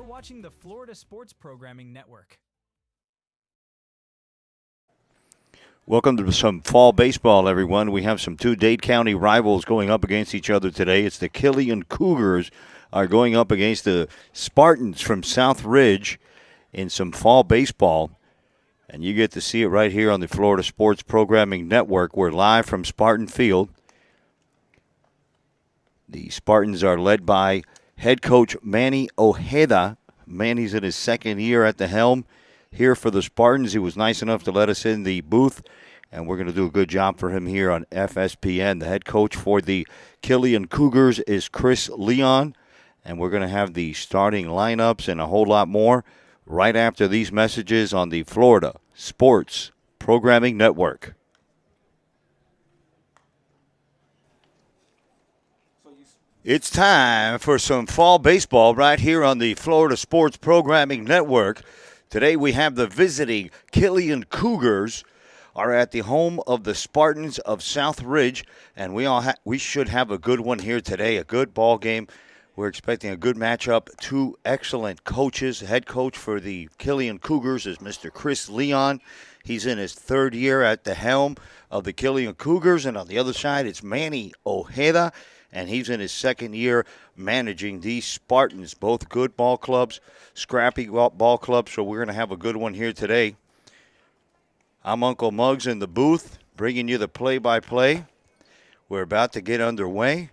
watching the Florida Sports Programming Network. Welcome to some fall baseball, everyone. We have some two Dade County rivals going up against each other today. It's the Killian Cougars are going up against the Spartans from Southridge in some fall baseball. And you get to see it right here on the Florida Sports Programming Network. We're live from Spartan Field. The Spartans are led by head coach Manny Ojeda. Manny's in his second year at the helm here for the Spartans. He was nice enough to let us in the booth, and we're going to do a good job for him here on FSPN. The head coach for the Killian Cougars is Chris Leon, and we're going to have the starting lineups and a whole lot more right after these messages on the Florida Sports Programming Network. It's time for some fall baseball right here on the Florida Sports Programming Network. Today we have the visiting Killian Cougars are at the home of the Spartans of Southridge, and we should have a good one here today, a good ball game. We're expecting a good matchup. Two excellent coaches. Head coach for the Killian Cougars is Mr. Chris Leon. He's in his third year at the helm of the Killian Cougars, and on the other side it's Manny Ojeda, and he's in his second year managing these Spartans, both good ball clubs, scrappy ball clubs, so we're going to have a good one here today. I'm Uncle Muggs in the booth, bringing you the play-by-play. We're about to get underway.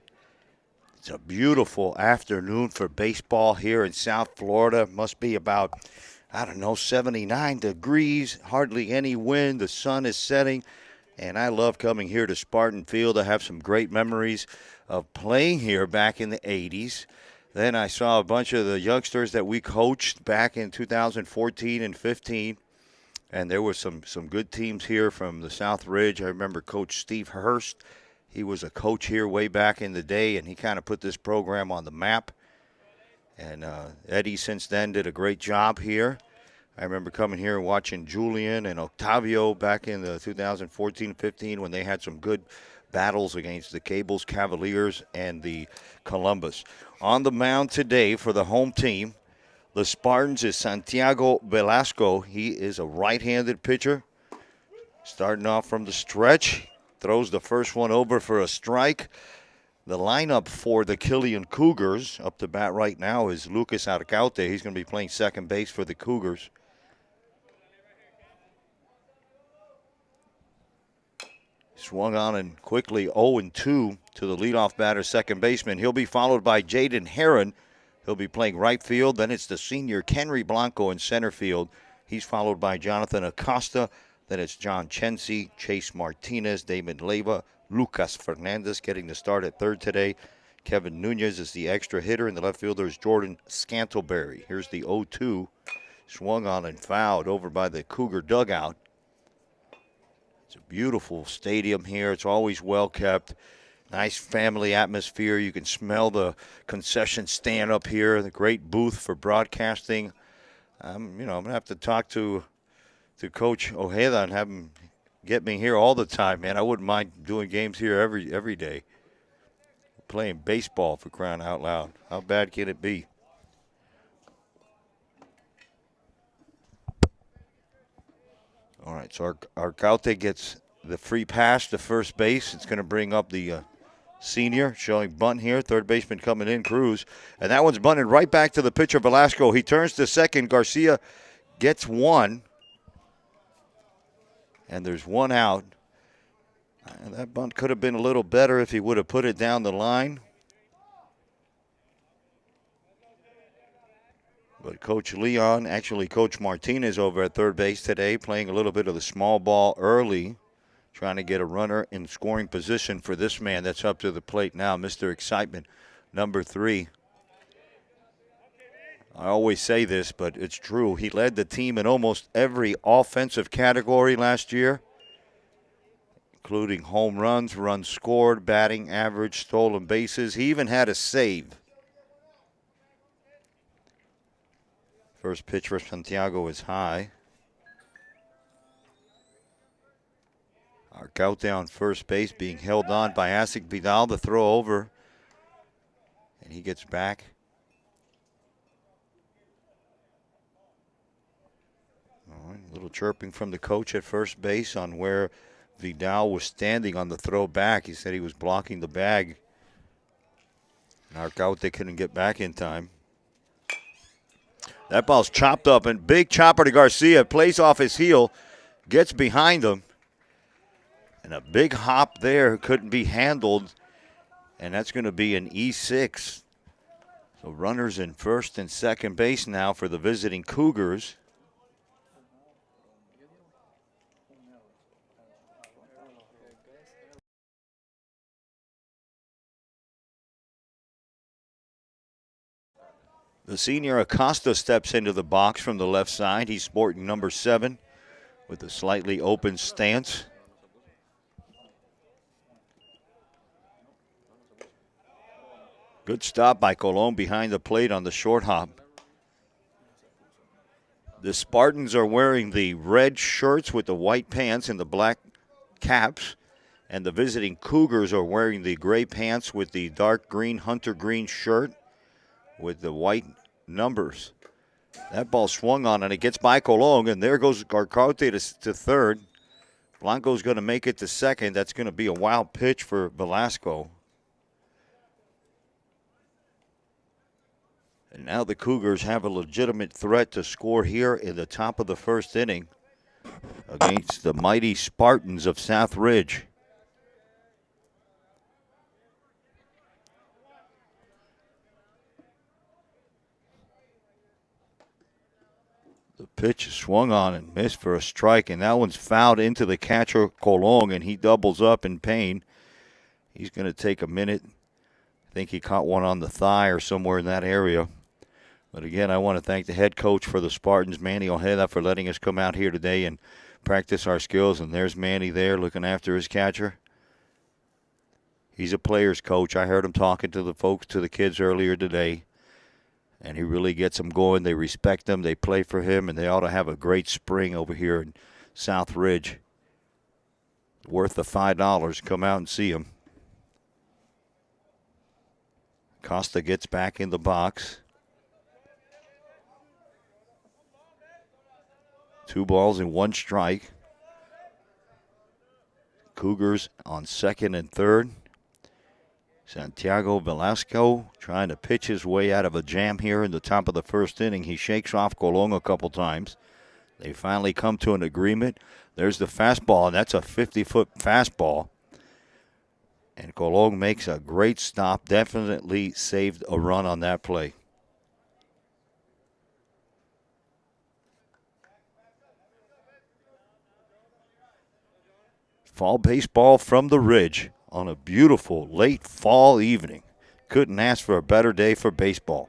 It's a beautiful afternoon for baseball here in South Florida. It must be about, 79 degrees, hardly any wind. The sun is setting, and I love coming here to Spartan Field. I have some great memories of playing here back in the 80s. Then I saw a bunch of the youngsters that we coached back in 2014 and 15, and there were some good teams here from the Southridge. I remember Coach Steve Hurst. He was a coach here way back in the day, and he kind of put this program on the map. And Eddie since then did a great job here. I remember coming here and watching Julian and Octavio back in the 2014-15 when they had some good battles against the Cables Cavaliers and the Columbus. On the mound today for the home team, the Spartans is Santiago Velasco. He is a right-handed pitcher. Starting off from the stretch, throws the first one over for a strike. The lineup for the Killian Cougars up to bat right now is Lucas Arcaute. He's going to be playing second base for the Cougars. Swung on and quickly 0-2 to the leadoff batter, second baseman. He'll be followed by Jaden Herron. He'll be playing right field. Then it's the senior Kenry Blanco in center field. He's followed by Jonathan Acosta. Then it's John Chensi, Chase Martinez, Damon Leyva, Lucas Fernandez getting the start at third today. Kevin Nunez is the extra hitter, and the left fielder is Jordan Scantleberry. Here's the 0-2. Swung on and fouled over by the Cougar dugout. It's a beautiful stadium here. It's always well kept. Nice family atmosphere. You can smell the concession stand up here. The great booth for broadcasting. I'm going to have to talk to Coach Ojeda and have him get me here all the time, man. I wouldn't mind doing games here every day. Playing baseball, for crying out loud. How bad can it be? All right, so Arcaute gets the free pass to first base. It's going to bring up the senior, showing bunt here. Third baseman coming in, Cruz. And that one's bunted right back to the pitcher, Velasco. He turns to second. Garcia gets one. And there's one out. And that bunt could have been a little better if he would have put it down the line. But Coach Leon, actually Coach Martinez over at third base today, playing a little bit of the small ball early, trying to get a runner in scoring position for this man that's up to the plate now, Mr. Excitement, number 3. I always say this, but it's true. He led the team in almost every offensive category last year, including home runs, runs scored, batting average, stolen bases. He even had a save. First pitch for Santiago is high. Arcaute on first base being held on by Asik Vidal. The throw over, and he gets back. little chirping from the coach at first base on where Vidal was standing on the throw back. He said he was blocking the bag. They couldn't get back in time. That ball's chopped up, and big chopper to Garcia. Plays off his heel, gets behind him. And a big hop there couldn't be handled, and that's going to be an E6. So runners in first and second base now for the visiting Cougars. The senior Acosta steps into the box from the left side. He's sporting number 7 with a slightly open stance. Good stop by Colon behind the plate on the short hop. The Spartans are wearing the red shirts with the white pants and the black caps. And the visiting Cougars are wearing the gray pants with the dark green, hunter green shirt with the white numbers. That ball swung on, and it gets by Colon, and there goes Garcote to third. Blanco's going to make it to second. That's going to be a wild pitch for Velasco. And now the Cougars have a legitimate threat to score here in the top of the first inning against the mighty Spartans of Southridge. The pitch swung on and missed for a strike, and that one's fouled into the catcher, Colon, and he doubles up in pain. He's going to take a minute. I think he caught one on the thigh or somewhere in that area. But again, I want to thank the head coach for the Spartans, Manny Ojeda, for letting us come out here today and practice our skills. And there's Manny there looking after his catcher. He's a player's coach. I heard him talking to the folks, to the kids earlier today. And he really gets them going. They respect him. They play for him. And they ought to have a great spring over here in Southridge. Worth the $5. Come out and see him. Costa gets back in the box. 2 balls and 1 strike. Cougars on second and third. Santiago Velasco trying to pitch his way out of a jam here in the top of the first inning. He shakes off Colon a couple times. They finally come to an agreement. There's the fastball, and that's a 50-foot fastball. And Colon makes a great stop. Definitely saved a run on that play. Fall baseball from the Ridge on a beautiful late fall evening. Couldn't ask for a better day for baseball.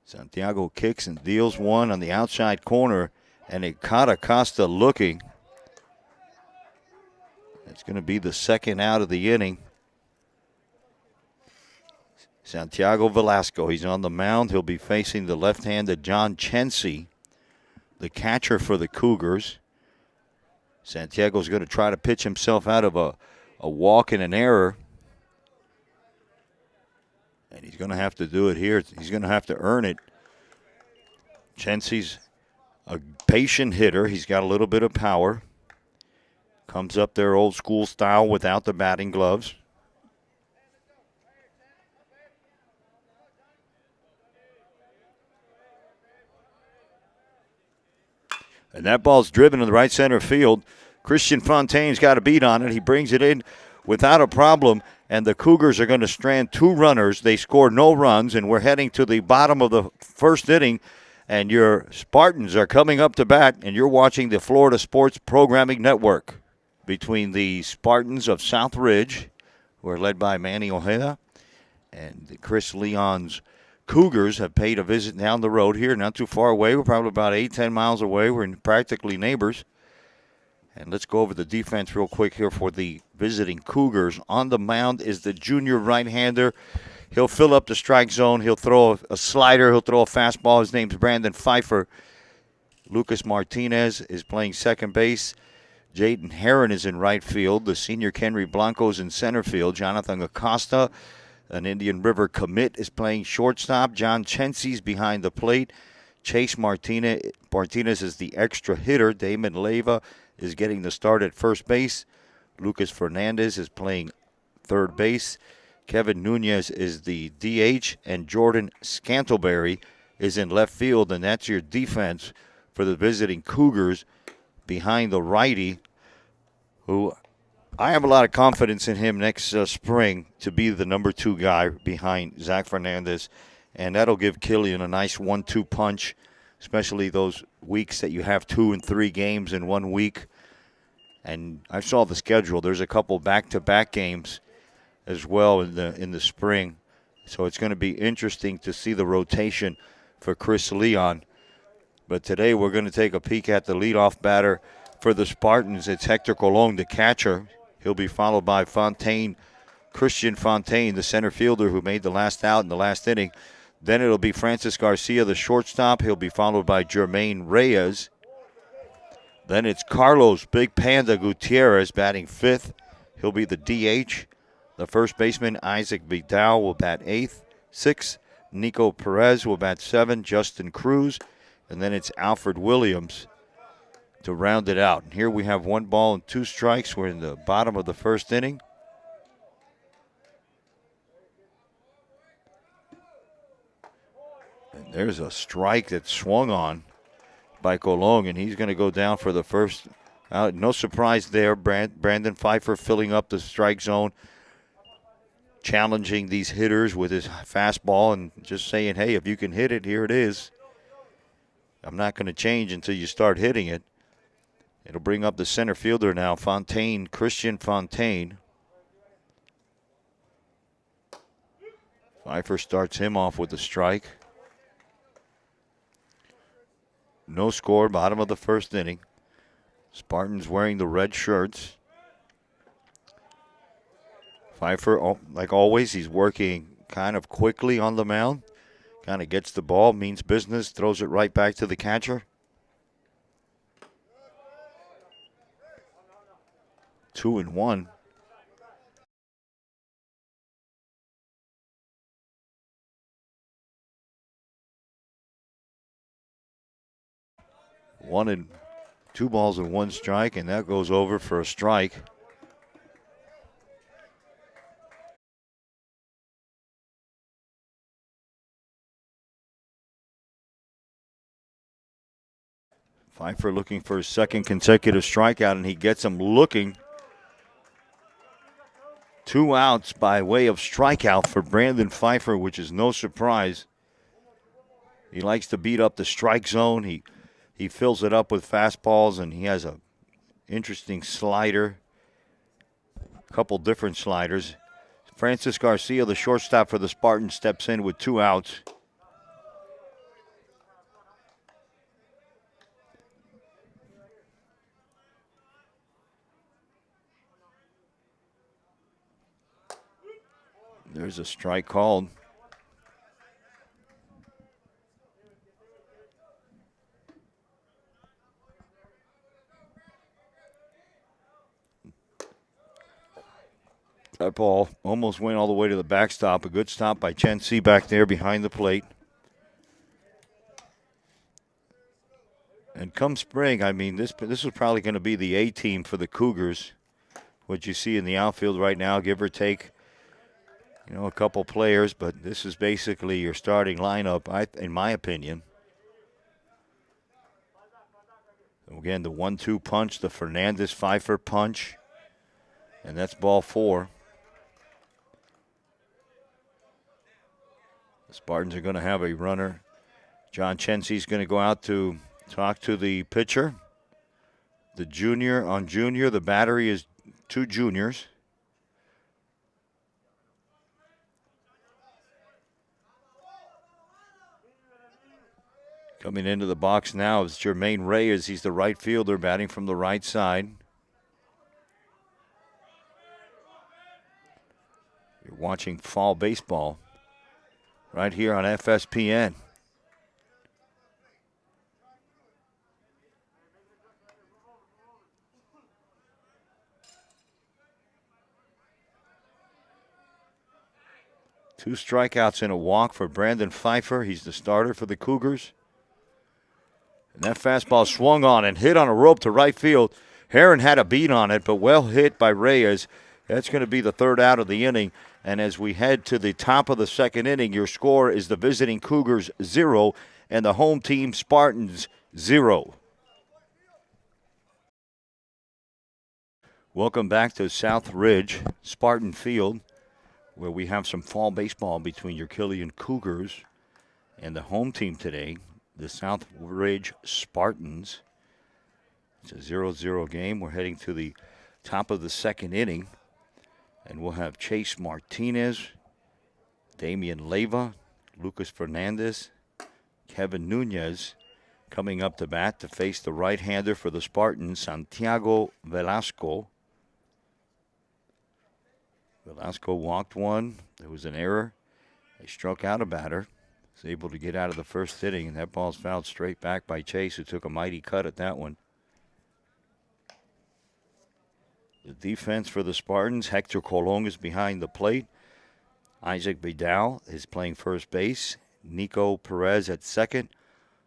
Santiago kicks and deals one on the outside corner, and it caught Acosta looking. It's going to be the second out of the inning. Santiago Velasco, he's on the mound. He'll be facing the left-handed John Chency, the catcher for the Cougars. Santiago's going to try to pitch himself out of a walk and an error. And he's going to have to do it here. He's going to have to earn it. Chency's a patient hitter. He's got a little bit of power. Comes up there old school style without the batting gloves. And that ball's driven to the right center field. Christian Fontaine's got a beat on it. He brings it in without a problem, and the Cougars are going to strand 2 runners. They score no runs, and we're heading to the bottom of the first inning, and your Spartans are coming up to bat, and you're watching the Florida Sports Programming Network between the Spartans of Southridge, who are led by Manny Ojeda, and Chris Leon's Cougars have paid a visit down the road here, not too far away. We're probably about 8-10 miles away. We're practically neighbors. And let's go over the defense real quick here for the visiting Cougars. On the mound is the junior right-hander. He'll fill up the strike zone. He'll throw a slider. He'll throw a fastball. His name's Brandon Pfeiffer. Lucas Martinez is playing second base. Jaden Herron is in right field. The senior Kenry Blanco's in center field. Jonathan Acosta, an Indian River commit, is playing shortstop. John Chency's behind the plate. Chase Martinez is the extra hitter. Damon Leyva is getting the start at first base. Lucas Fernandez is playing third base. Kevin Nunez is the DH, and Jordan Scantleberry is in left field, and that's your defense for the visiting Cougars behind the righty, who I have a lot of confidence in him next spring to be the number 2 guy behind Zach Fernandez, and that'll give Killian a nice 1-2 punch, especially those weeks that you have 2 and 3 games in 1 week. And I saw the schedule. There's a couple back-to-back games as well in the spring. So it's going to be interesting to see the rotation for Chris Leon. But today we're going to take a peek at the leadoff batter for the Spartans. It's Hector Colon, the catcher. He'll be followed by Christian Fontaine, the center fielder who made the last out in the last inning. Then it'll be Francis Garcia, the shortstop. He'll be followed by Jermaine Reyes. Then it's Carlos Big Panda Gutierrez batting 5th. He'll be the DH. The first baseman, Isaac Vidal, will bat 8th. 6th, Nico Perez will bat 7th. Justin Cruz. And then it's Alfred Williams to round it out. And here we have 1 ball and 2 strikes. We're in the bottom of the first inning. And there's a strike that swung on by Colon, and he's going to go down for the first out. No surprise there. Brandon Pfeiffer filling up the strike zone, challenging these hitters with his fastball and just saying, hey, if you can hit it, here it is. I'm not going to change until you start hitting it. It'll bring up the center fielder now, Christian Fontaine. Pfeiffer starts him off with a strike. No score, bottom of the first inning. Spartans wearing the red shirts. Pfeiffer, like always, he's working kind of quickly on the mound. Kind of gets the ball, means business, throws it right back to the catcher. 2-1. One and 2 balls and 1 strike, and that goes over for a strike. Pfeiffer looking for his second consecutive strikeout, and he gets him looking. 2 outs by way of strikeout for Brandon Pfeiffer, which is no surprise. He likes to beat up the strike zone. He fills it up with fastballs, and he has a interesting slider, a couple different sliders. Francis Garcia, the shortstop for the Spartans, steps in with 2 outs. There's a strike called. That ball almost went all the way to the backstop. A good stop by Chen Si back there behind the plate. And come spring, I mean, this is probably going to be the A team for the Cougars. What you see in the outfield right now, give or take, a couple players, but this is basically your starting lineup, in my opinion. Again, the 1-2 punch, the Fernandez-Pfeiffer punch, and that's ball 4. The Spartans are going to have a runner. John Chensi's going to go out to talk to the pitcher. The junior, the battery is 2 juniors. Coming into the box now is Jermaine Reyes. He's the right fielder batting from the right side. You're watching fall baseball right here on FSPN. Two strikeouts and a walk for Brandon Pfeiffer. He's the starter for the Cougars. And that fastball swung on and hit on a rope to right field. Heron had a beat on it, but well hit by Reyes. That's going to be the third out of the inning. And as we head to the top of the second inning, your score is the visiting Cougars 0 and the home team Spartans 0. Welcome back to Southridge, Spartan Field, where we have some fall baseball between your Killian Cougars and the home team today, the Southridge Spartans. It's a 0-0 game. We're heading to the top of the second inning. And we'll have Chase Martinez, Damian Leyva, Lucas Fernandez, Kevin Nunez coming up to bat to face the right-hander for the Spartans, Santiago Velasco. Velasco walked one. There was an error. They struck out a batter. Was able to get out of the first inning, and that ball's fouled straight back by Chase, who took a mighty cut at that one. The defense for the Spartans, Hector Colon is behind the plate. Isaac Vidal is playing first base. Nico Perez at second.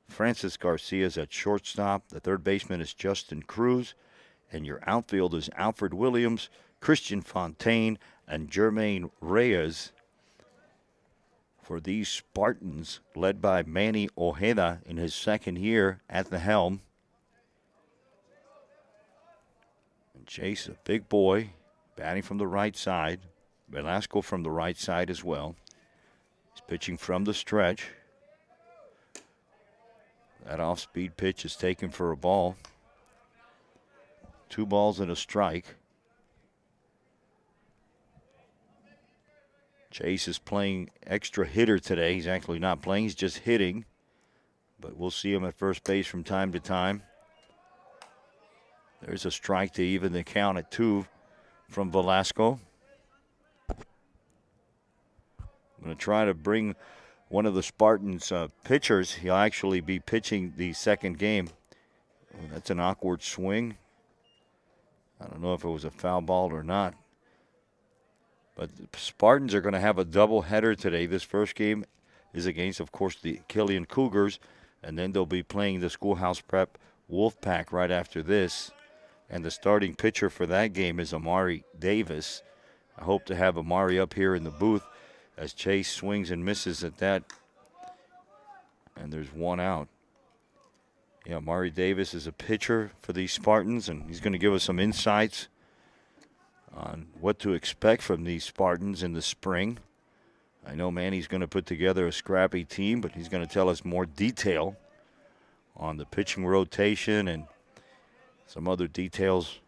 Francis Garcia is at shortstop. The third baseman is Justin Cruz. And your outfield is Alfred Williams, Christian Fontaine, and Jermaine Reyes. For these Spartans, led by Manny Ojeda in his second year at the helm. Chase, a big boy, batting from the right side. Velasco from the right side as well. He's pitching from the stretch. That off-speed pitch is taken for a ball. 2 balls and a strike. Chase is playing extra hitter today. He's actually not playing, he's just hitting. But we'll see him at first base from time to time. There's a strike to even the count at 2 from Velasco. I'm going to try to bring one of the Spartans' pitchers. He'll actually be pitching the second game. Oh, that's an awkward swing. I don't know if it was a foul ball or not. But the Spartans are going to have a doubleheader today. This first game is against, of course, the Killian Cougars. And then they'll be playing the Schoolhouse Prep Wolfpack right after this. And the starting pitcher for that game is Amari Davis. I hope to have Amari up here in the booth as Chase swings and misses at that. And there's 1 out. Yeah, Amari Davis is a pitcher for these Spartans, and he's going to give us some insights on what to expect from these Spartans in the spring. I know Manny's going to put together a scrappy team, but he's going to tell us more detail on the pitching rotation and some other details.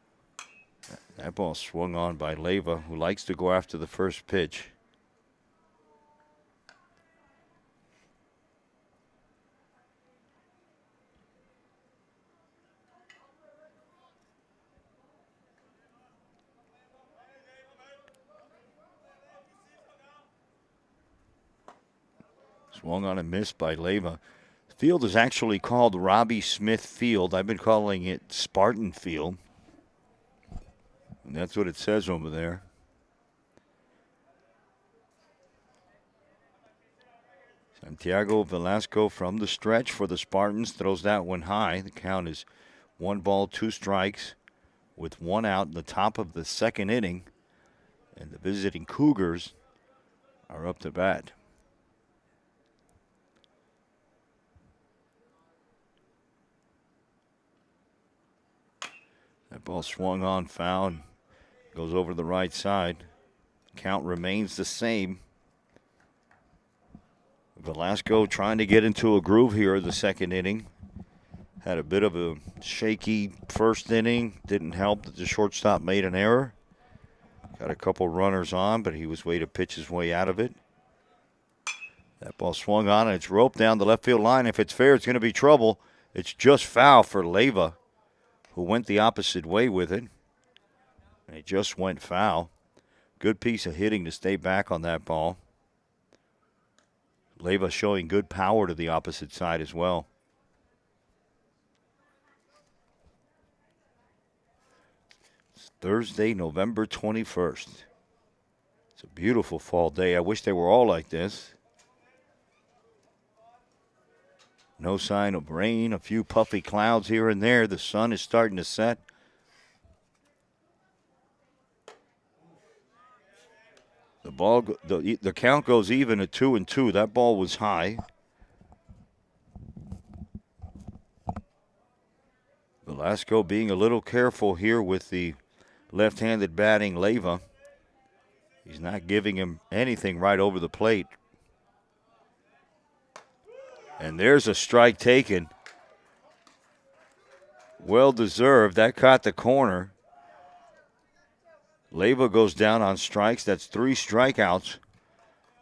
That ball swung on by Leyva, who likes to go after the first pitch. Swung on and missed by Leyva. Field is actually called Robbie Smith Field. I've been calling it Spartan Field. And that's what it says over there. Santiago Velasco from the stretch for the Spartans. Throws that one high. The count is 1 ball, 2 strikes with 1 out in the top of the second inning. And the visiting Cougars are up to bat. That ball swung on, foul, and goes over the right side. Count remains the same. Velasco trying to get into a groove here in the second inning. Had a bit of a shaky first inning. Didn't help that the shortstop made an error. Got a couple runners on, but he was way to pitch his way out of it. That ball swung on, and it's roped down the left field line. If it's fair, it's going to be trouble. It's just foul for Leyva, who went the opposite way with it. And it just went foul. Good piece of hitting to stay back on that ball. Leyva showing good power to the opposite side as well. It's Thursday, November 21st. It's a beautiful fall day. I wish they were all like this. No sign of rain, a few puffy clouds here and there. The sun is starting to set. The count goes even at 2-2. That ball was high. Velasco being a little careful here with the left-handed batting Leyva. He's not giving him anything right over the plate. And there's a strike taken. Well deserved. That caught the corner. Leyva goes down on strikes. That's 3 strikeouts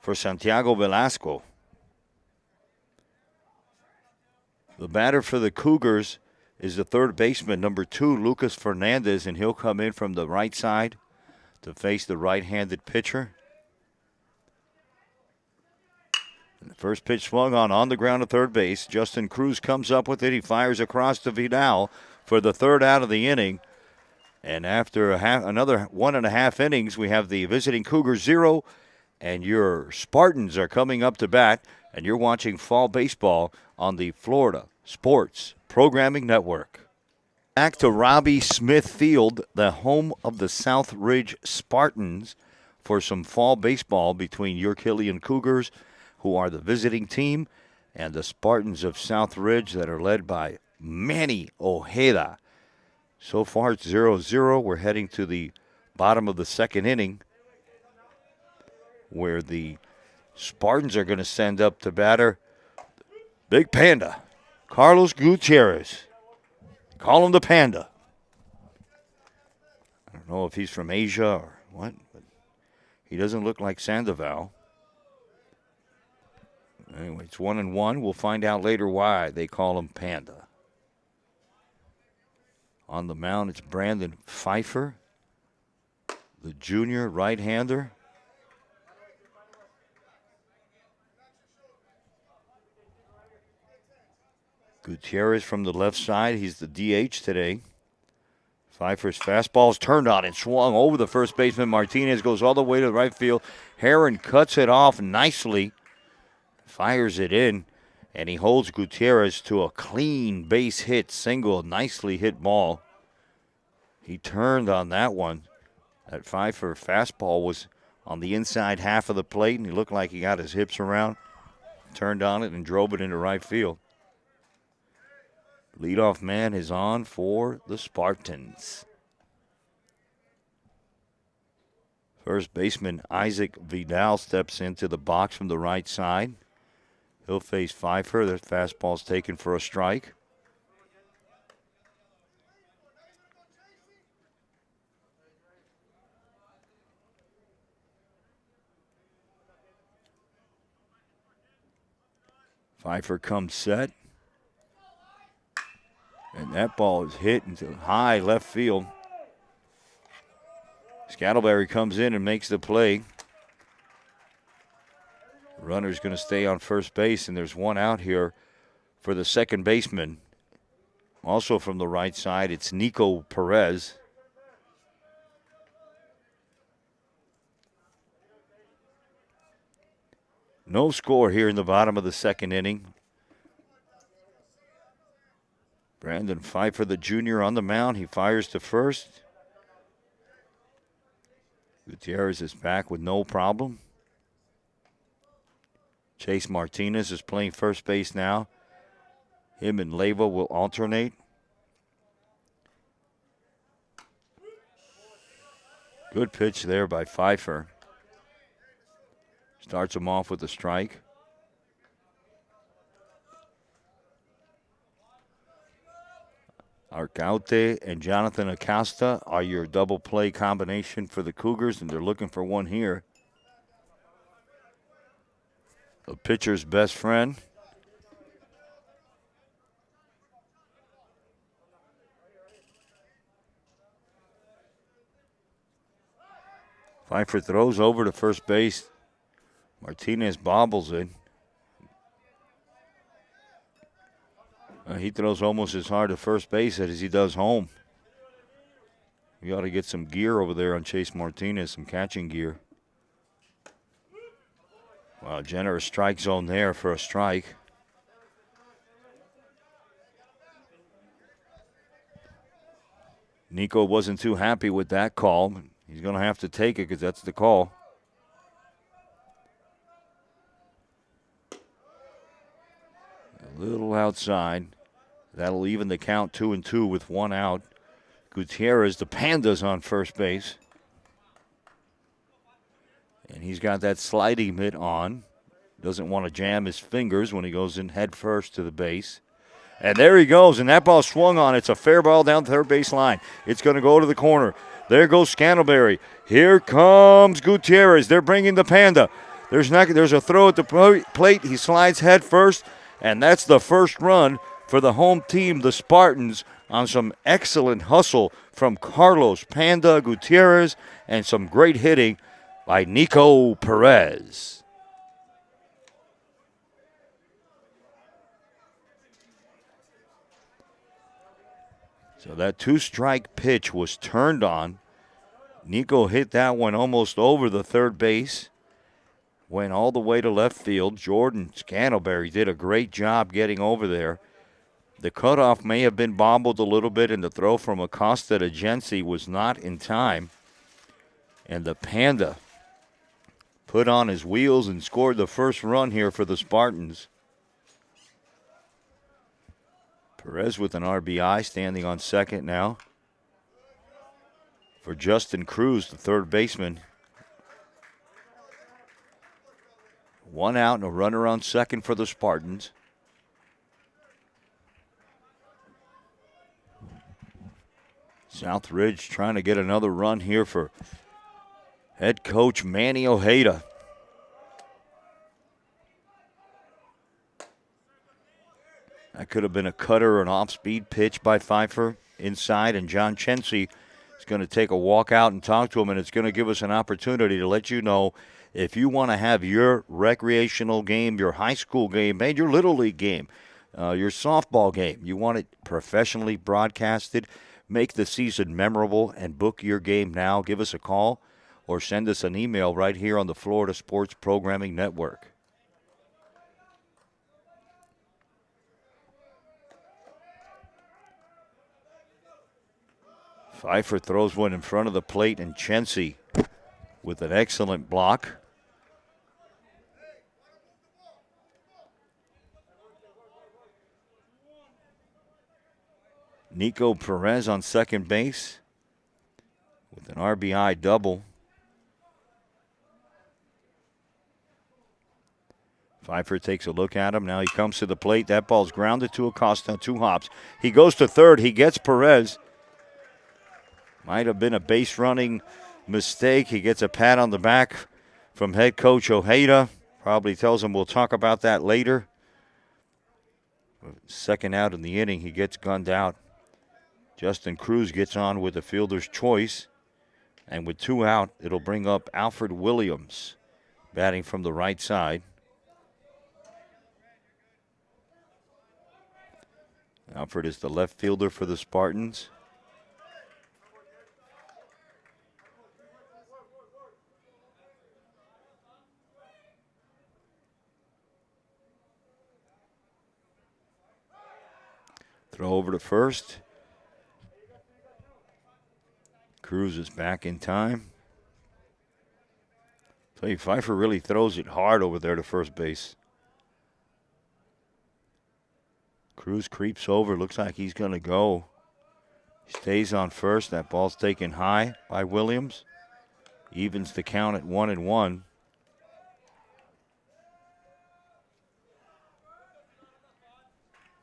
for Santiago Velasco. The batter for the Cougars is the third baseman, number 2, Lucas Fernandez, and he'll come in from the right side to face the right-handed pitcher. And the first pitch swung on the ground at third base. Justin Cruz comes up with it. He fires across to Vidal for the third out of the inning. And after another 1.5 innings, we have the visiting Cougars 0, and your Spartans are coming up to bat, and you're watching fall baseball on the Florida Sports Programming Network. Back to Robbie Smith Field, the home of the Southridge Spartans, for some fall baseball between your Killian Cougars, who are the visiting team, and the Spartans of Southridge that are led by Manny Ojeda. So far, it's 0-0. We're heading to the bottom of the second inning, where the Spartans are going to send up to batter Big Panda, Carlos Gutierrez. Call him the Panda. I don't know if he's from Asia or what, but he doesn't look like Sandoval. Anyway, it's 1-1. We'll find out later why they call him Panda. On the mound, it's Brandon Pfeiffer, the junior right-hander. Gutierrez from the left side. He's the DH today. Pfeiffer's fastball is turned on and swung over the first baseman. Martinez goes all the way to the right field. Heron cuts it off nicely, fires it in, and he holds Gutierrez to a clean base hit, single, nicely hit ball. He turned on that one. That Pfeiffer fastball was on the inside half of the plate, and he looked like he got his hips around, turned on it, and drove it into right field. Leadoff man is on for the Spartans. First baseman Isaac Vidal steps into the box from the right side. He'll face Pfeiffer. The fastball's taken for a strike. Pfeiffer comes set. And that ball is hit into high left field. Scattleberry comes in and makes the play. Runner's going to stay on first base, and there's one out here for the second baseman. Also from the right side, it's Nico Perez. No score here in the bottom of the second inning. Brandon Pfeiffer, the junior, on the mound. He fires to first. Gutierrez is back with no problem. Chase Martinez is playing first base now. Him and Leyva will alternate. Good pitch there by Pfeiffer. Starts him off with a strike. Arcaute and Jonathan Acosta are your double play combination for the Cougars, and they're looking for one here. The pitcher's best friend. Pfeiffer throws over to first base. Martinez bobbles it. He throws almost as hard to first base as he does home. You ought to get some gear over there on Chase Martinez, some catching gear. Wow, generous strike zone there for a strike. Nico wasn't too happy with that call. He's going to have to take it because that's the call. A little outside. That'll even the count 2-2 with one out. Gutierrez, the Panda's on first base. And he's got that sliding mitt on. Doesn't want to jam his fingers when he goes in head first to the base. And there he goes, and that ball swung on. It's a fair ball down the third base line. It's going to go to the corner. There goes Scantlebury. Here comes Gutierrez. They're bringing the Panda. There's a throw at the plate. He slides head first, and that's the first run for the home team, the Spartans, on some excellent hustle from Carlos Panda Gutierrez and some great hitting by Nico Perez. So that two-strike pitch was turned on. Nico hit that one almost over the third base. Went all the way to left field. Jordan Scantlebury did a great job getting over there. The cutoff may have been bobbled a little bit, and the throw from Acosta to Gensi was not in time. And the Panda put on his wheels and scored the first run here for the Spartans. Perez with an RBI, standing on second now. For Justin Cruz, the third baseman. One out and a runner on second for the Spartans. Southridge trying to get another run here for head coach Manny Ojeda. That could have been a cutter or an off-speed pitch by Pfeiffer inside, and John Chensi is going to take a walk out and talk to him, and it's going to give us an opportunity to let you know if you want to have your recreational game, your high school game, and your Little League game, your softball game, you want it professionally broadcasted, make the season memorable, and book your game now. Give us a call or send us an email right here on the Florida Sports Programming Network. Pfeiffer throws one in front of the plate, and Chensi with an excellent block. Nico Perez on second base with an RBI double. Pfeiffer takes a look at him. Now he comes to the plate. That ball's grounded to Acosta, 2 hops. He goes to third. He gets Perez. Might have been a base running mistake. He gets a pat on the back from head coach Ojeda. Probably tells him we'll talk about that later. Second out in the inning, he gets gunned out. Justin Cruz gets on with the fielder's choice. And with 2 out, it'll bring up Alfred Williams, batting from the right side. Alfred is the left fielder for the Spartans. Throw over to first. Cruz is back in time. Tell you, Pfeiffer really throws it hard over there to first base. Cruz creeps over. Looks like he's going to go. He stays on first. That ball's taken high by Williams. Evens the count at 1-1.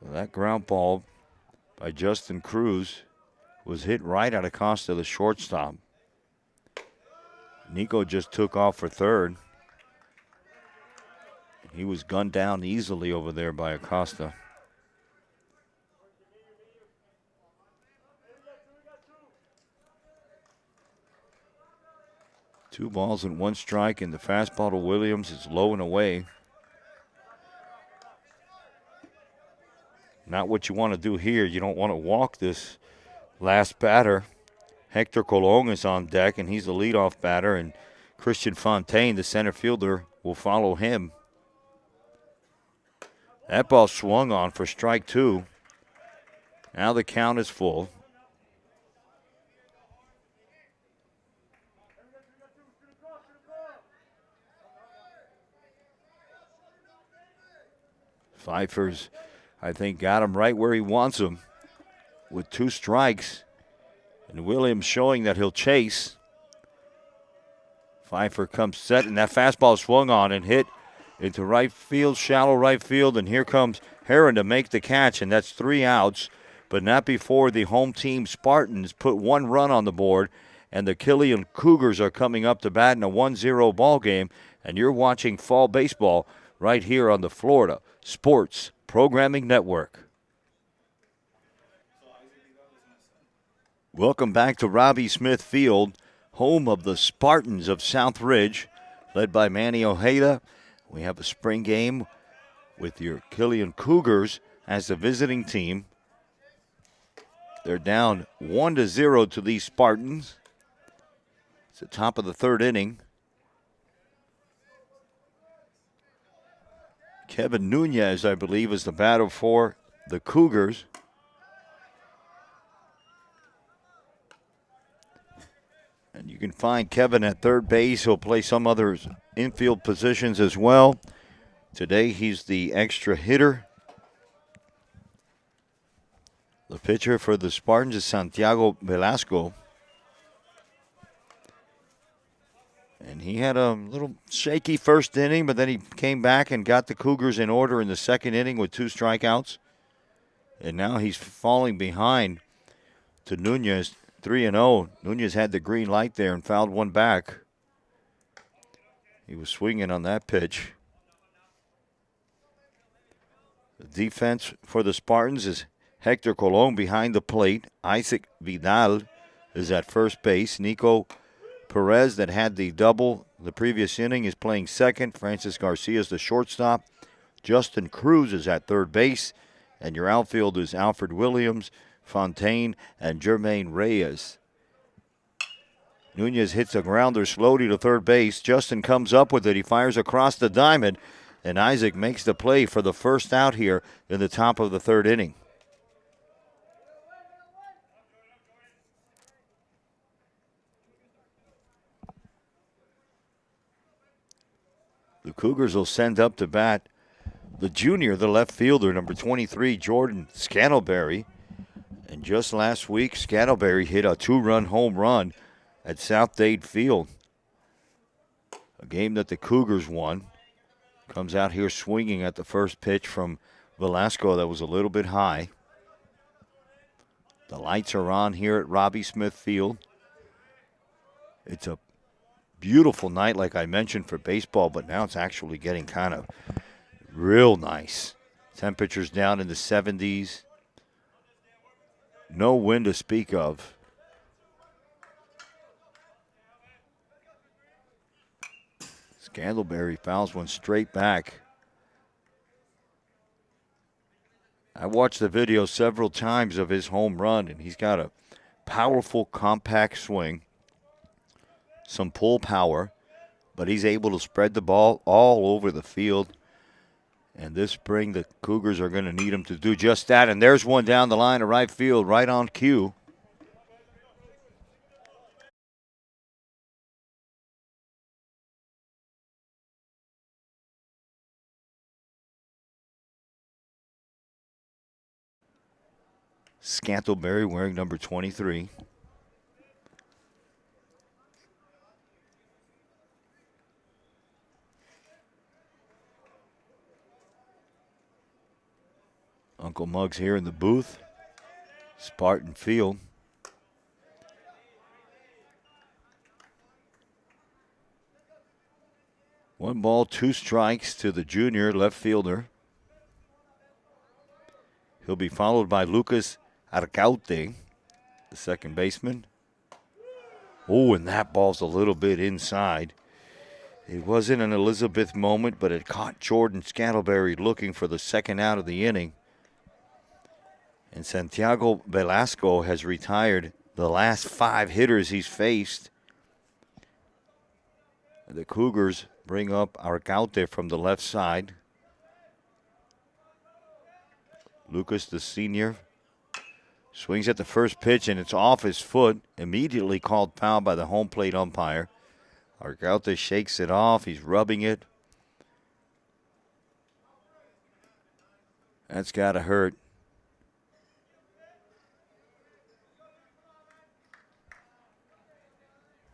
Well, that ground ball by Justin Cruz was hit right at Acosta, the shortstop. Nico just took off for third. He was gunned down easily over there by Acosta. Two balls and 1 strike, and the fastball to Williams is low and away. Not what you want to do here. You don't want to walk this last batter. Hector Colon is on deck, and he's the leadoff batter, and Christian Fontaine, the center fielder, will follow him. That ball swung on for strike 2. Now the count is full. Pfeiffer's, I think, got him right where he wants him with 2 strikes. And Williams showing that he'll chase. Pfeiffer comes set, and that fastball swung on and hit into right field, shallow right field. And here comes Heron to make the catch, and that's 3 outs. But not before the home team Spartans put 1 run on the board, and the Killian Cougars are coming up to bat in a 1-0 ball game. And you're watching fall baseball right here on the Florida Sports Programming Network. Welcome back to Robbie Smith Field, home of the Spartans of Southridge, led by Manny Ojeda. We have a spring game with your Killian Cougars as the visiting team. They're down 1-0 to these Spartans. It's the top of the 3rd inning. Kevin Nunez, I believe, is the batter for the Cougars. And you can find Kevin at third base. He'll play some other infield positions as well. Today he's the extra hitter. The pitcher for the Spartans is Santiago Velasco. And he had a little shaky first inning, but then he came back and got the Cougars in order in the 2nd inning with 2 strikeouts. And now he's falling behind to Nunez, 3-0. Nunez had the green light there and fouled one back. He was swinging on that pitch. The defense for the Spartans is Hector Colon behind the plate. Isaac Vidal is at first base. Nico Perez, that had the double the previous inning, is playing second. Francis Garcia is the shortstop. Justin Cruz is at third base. And your outfield is Alfred Williams, Fontaine, and Jermaine Reyes. Nunez hits a grounder slowly to third base. Justin comes up with it. He fires across the diamond. And Isaac makes the play for the first out here in the top of the 3rd inning. The Cougars will send up to bat the junior, the left fielder, number 23, Jordan Scantlebury. And just last week, Scantlebury hit a 2-run home run at South Dade Field. A game that the Cougars won. Comes out here swinging at the first pitch from Velasco that was a little bit high. The lights are on here at Robbie Smith Field. It's a beautiful night, like I mentioned, for baseball, but now it's actually getting kind of real nice. Temperatures down in the 70s. No wind to speak of. Scantlebury fouls one straight back. I watched the video several times of his home run, and he's got a powerful, compact swing. Some pull power, but he's able to spread the ball all over the field. And this spring, the Cougars are going to need him to do just that. And there's one down the line of right field, right on cue. Scantlebury wearing number 23. Uncle Muggs here in the booth. Spartan Field. One ball, 2 strikes to the junior left fielder. He'll be followed by Lucas Arcaute, the second baseman. Oh, and that ball's a little bit inside. It wasn't an Elizabeth moment, but it caught Jordan Scantlebury looking for the second out of the inning. And Santiago Velasco has retired the last 5 hitters he's faced. The Cougars bring up Arcaute from the left side. Lucas, the senior, swings at the first pitch, and it's off his foot. Immediately called foul by the home plate umpire. Arcaute shakes it off. He's rubbing it. That's got to hurt.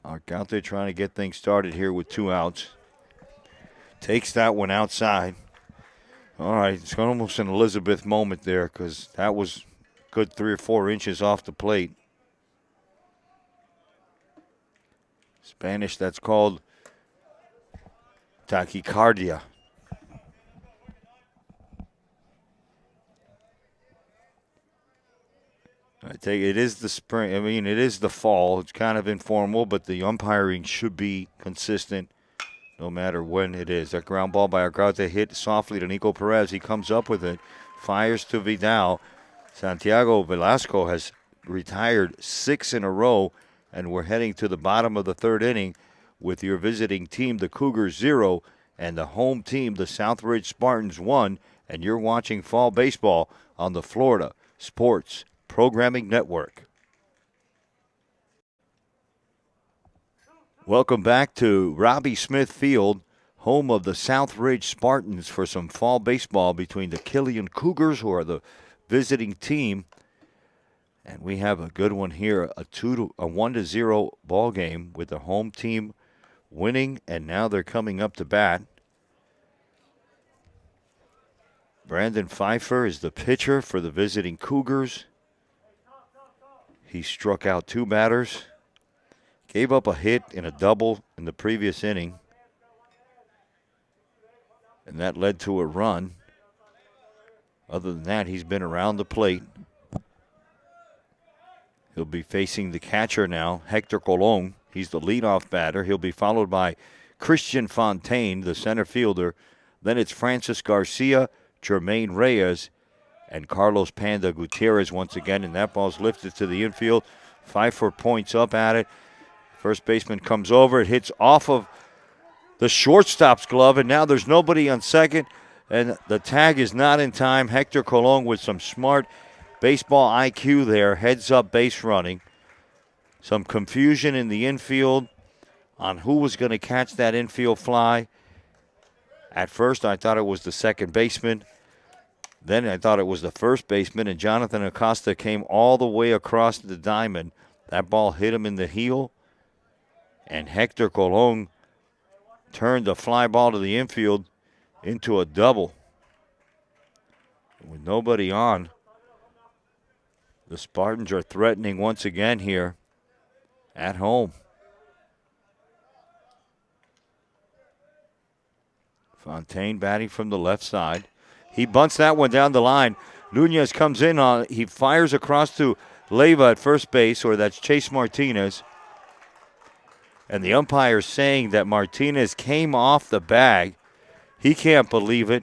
Arc out there trying to get things started here with 2 outs. Takes that one outside. All right, it's almost an Elizabeth moment there because that was good 3 or 4 inches off the plate. Spanish, that's called tachycardia. I take it is the spring. I mean, it is the fall. It's kind of informal, but the umpiring should be consistent no matter when it is. That ground ball by Argarte hit softly to Nico Perez. He comes up with it, fires to Vidal. Santiago Velasco has retired 6 in a row, and we're heading to the bottom of the 3rd inning with your visiting team, the Cougars, 0, and the home team, the Southridge Spartans, 1. And you're watching fall baseball on the Florida Sports Programming Network. Welcome back to Robbie Smith Field, home of the Southridge Spartans, for some fall baseball between the Killian Cougars, who are the visiting team, and we have a good one here, a 1-0 ball game with the home team winning, and now they're coming up to bat. Brandon Pfeiffer is the pitcher for the visiting Cougars. He struck out 2 batters. Gave up a hit in a double in the previous inning. And that led to a run. Other than that, he's been around the plate. He'll be facing the catcher now, Hector Colon. He's the leadoff batter. He'll be followed by Christian Fontaine, the center fielder. Then it's Francis Garcia, Jermaine Reyes, and Carlos Panda Gutierrez once again. And that ball's lifted to the infield. Pfeiffer points up at it. First baseman comes over. It hits off of the shortstop's glove, and now there's nobody on second, and the tag is not in time. Hector Colon with some smart baseball IQ there, heads up base running. Some confusion in the infield on who was going to catch that infield fly. At first, I thought it was the second baseman. Then I thought it was the first baseman, and Jonathan Acosta came all the way across the diamond. That ball hit him in the heel. And Hector Colon turned the fly ball to the infield into a double. With nobody on, the Spartans are threatening once again here at home. Fontaine batting from the left side. He bunts that one down the line. Nunez comes in on. He fires across to Leyva at first base, or that's Chase Martinez. And the umpire saying that Martinez came off the bag. He can't believe it.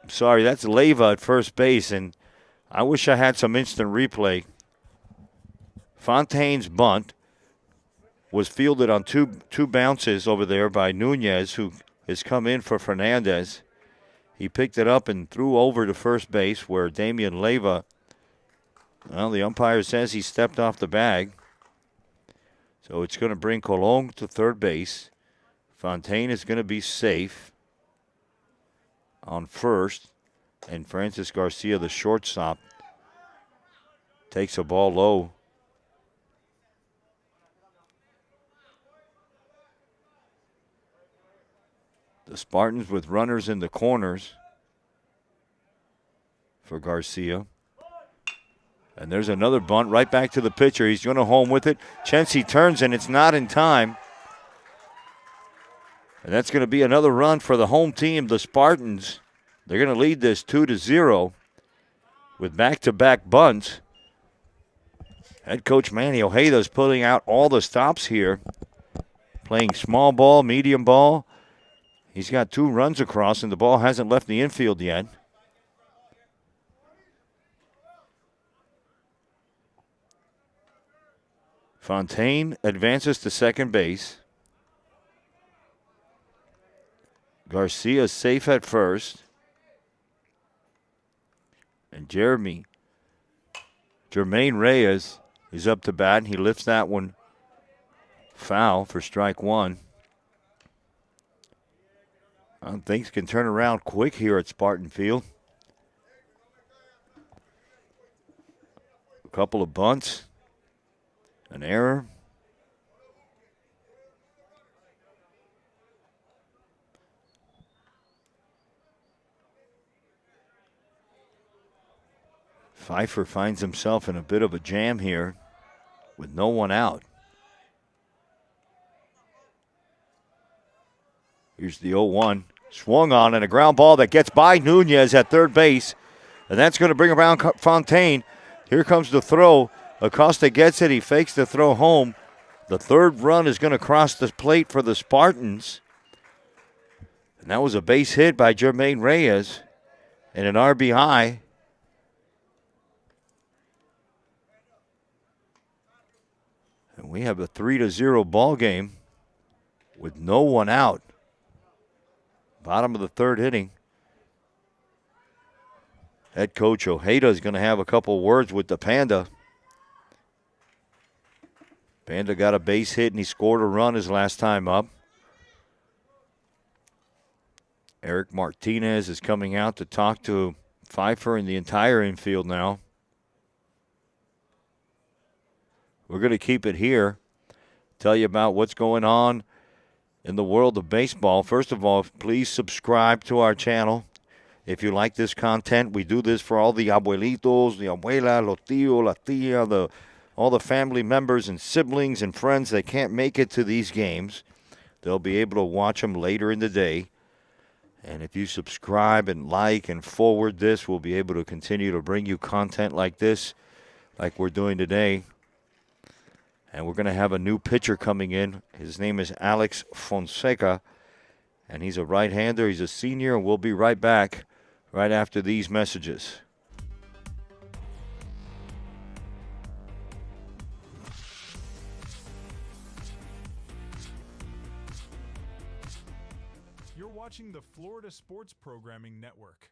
I'm sorry, that's Leyva at first base, and I wish I had some instant replay. Fontaine's bunt was fielded on two bounces over there by Nunez, who has come in for Fernandez. He picked it up and threw over to first base, where Damian Leyva, well, the umpire says he stepped off the bag. So it's going to bring Colon to third base. Fontaine is going to be safe on first. And Francis Garcia, the shortstop, takes a ball low. The Spartans with runners in the corners for Garcia. And there's another bunt right back to the pitcher. He's going to home with it. Chensi turns, and it's not in time. And that's going to be another run for the home team, the Spartans. They're going to lead this 2-0 with back-to-back bunts. Head coach Manny Ojeda's pulling out all the stops here, playing small ball, medium ball. He's got 2 runs across, and the ball hasn't left the infield yet. Fontaine advances to second base. Garcia safe at first. And Jermaine Reyes is up to bat, and he lifts that one foul for strike 1. Things can turn around quick here at Spartan Field. A couple of bunts, an error. Pfeiffer finds himself in a bit of a jam here with no one out. Here's the 0-1. Swung on and a ground ball that gets by Nunez at third base. And that's going to bring around Fontaine. Here comes the throw. Acosta gets it. He fakes the throw home. The third run is going to cross the plate for the Spartans. And that was a base hit by Jermaine Reyes and an RBI. And we have a 3-0 ball game with no one out. Bottom of the third inning. Head coach Ojeda is going to have a couple words with the Panda. Panda got a base hit and he scored a run his last time up. Eric Martinez is coming out to talk to Pfeiffer and the entire infield now. We're going to keep it here, tell you about what's going on in the world of baseball. First of all, please subscribe to our channel. If you like this content, we do this for all the abuelitos, the abuela, los tíos, la tía, all the family members and siblings and friends that can't make it to these games. They'll be able to watch them later in the day. And if you subscribe and like and forward this, we'll be able to continue to bring you content like this, like we're doing today. And we're going to have a new pitcher coming in. His name is Alex Fonseca, and he's a right-hander. He's a senior, and we'll be right back right after these messages. You're watching the Florida Sports Programming Network.